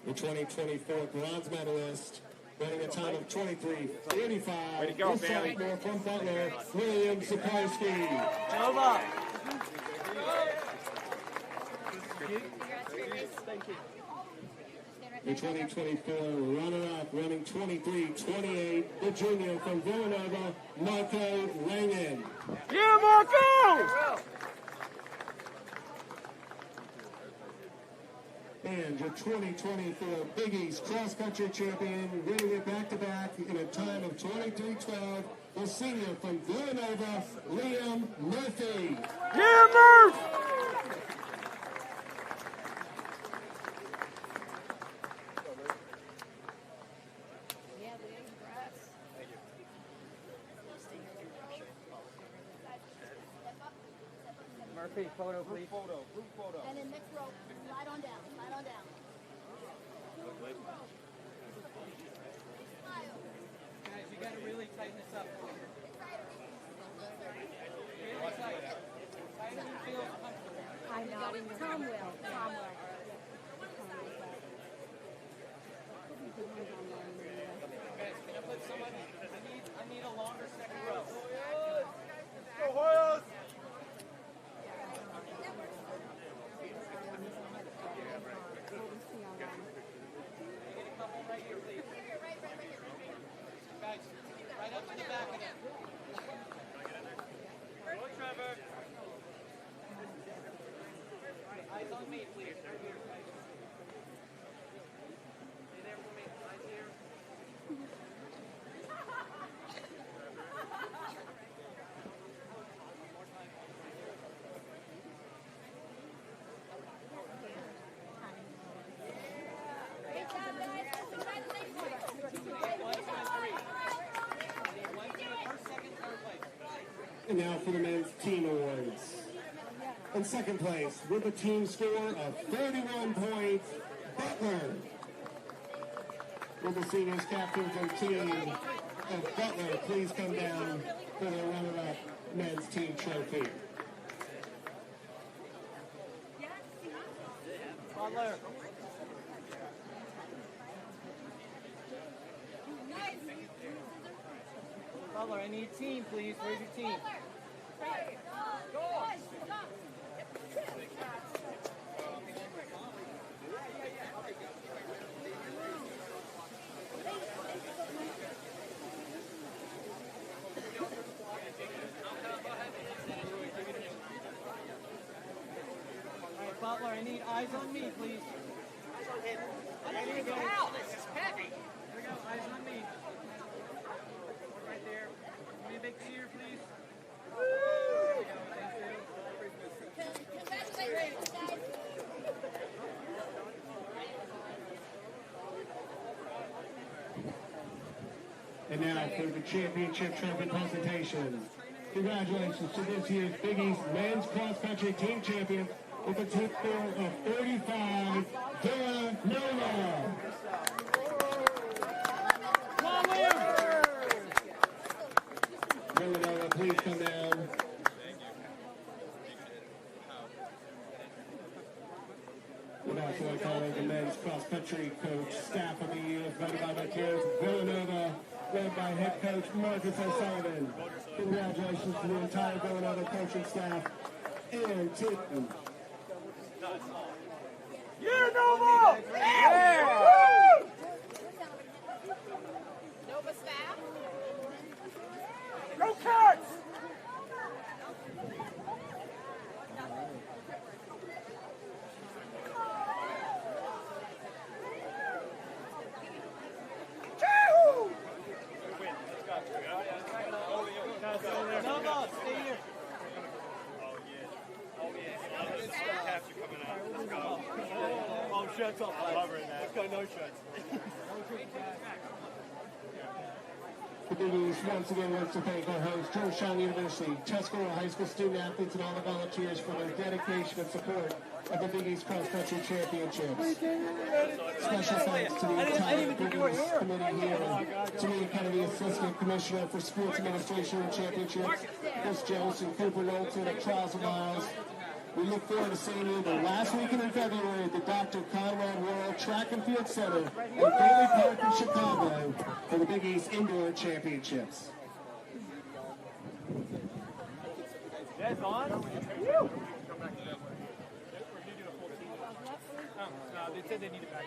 The 2024 bronze medalist, running a time of 23:35. Way to go, the Bailey. sophomore from Butler, William Sikorsky. Nova. The 2024 runner-up, running 23:28, the junior from Villanova, Marco Langen. Yeah, Marco! And your 2024 Big East cross-country champion, winning it back-to-back in a time of 23:12, the senior from Villanova, Liam Murphy. Yeah, Murph! Murphy, photo, please. Group photo. And then next row, slide on down, slide on down. Guys, you got to really tighten this up. Really tight. Tighter than you feel comfortable. I know. Tom will. Tom will. Guys, can I put someone? I need a longer second row. Go Hoyas! Get a couple right here, please. Guys, right up to the back of them. Go, Trevor! Eyes on me, please. Right here, guys. Stay there for me. Eyes here. Great job, guys. Congratulations. And now for the men's team awards. In second place, with a team score of 31 points, Butler. Will the seniors captains and team of Butler please come down for the runner-up men's team trophy? Butler. Butler, I need team, please. Where's your team? All right, Butler, I need eyes on me, please. Here we go. This is heavy. Here we go. Eyes on me. Right there. Give me a big cheer, please. There we go. Thank you. Congratulations, guys. And now for the championship trophy presentation. Congratulations to this year's Big East men's cross-country team champion with a team score of 35, Villanova. Villanova, please come down. We'd also like to honor the men's cross-country coach staff of the year, voted by the kids, Villanova, led by head coach Marcus O'Sullivan. Congratulations to the entire Villanova coaching staff and team. Yeah, Nova! Yeah! Nova staff. Go Cats! Nova, stay here. Oh, shirts off, covering that. Let's go, no shirts. The Big East once again wants to thank our host, Georgetown University, Tuscarora High School student athletes, and all the volunteers for their dedication and support of the Big East Cross Country Championships. Special thanks to the entire Big East committee here, and to me, kind of the Assistant Commissioner for Sports Administration and Championships, Chris Joseph, Cooper Knowlton, and Charles Miles. We look forward to seeing you the last weekend in February at the Dr. Conrad World Track and Field Center in Bailey Park in Chicago for the Big East Indoor Championships. That's on? No, they said they need it back.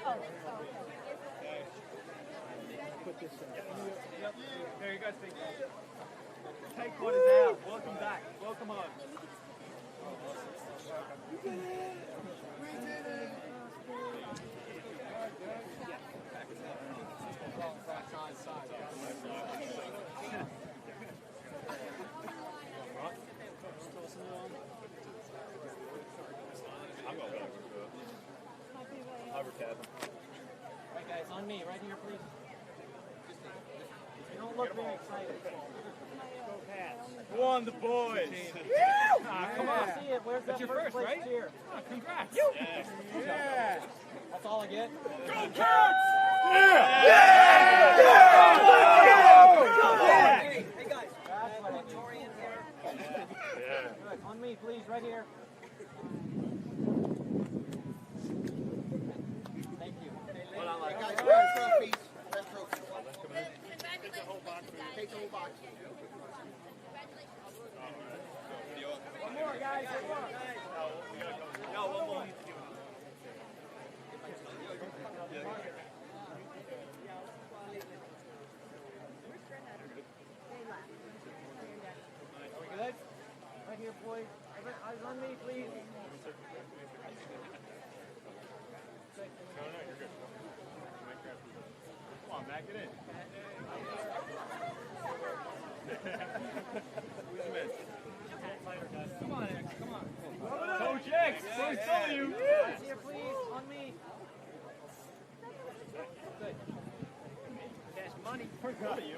Put this Yep. There you go, Steve. Take what is out. Welcome back. Welcome home. Right, guys, on me, right here, please. You don't look very excited. Go Pats. Go on, the boys. Come on. See it. Where's that your first place right? Cheer? Oh, congrats. Yeah. That's all I get. Go Cats! Yeah! Hey guys. Victorian here. Good. On me, please, right here. Thank you. Hold on, like guys. Trophies. That trophy. Take the whole box. Take the whole box. One more, guys. One more. No, one more. Are we good? Right here, boys. Eyes on me, please. No, you're good. Come on, Mac, get in. Who's the man? Come on, X, come on. Coach X, so saw you. Here, please, on me. Good. Cash money. We're proud of you.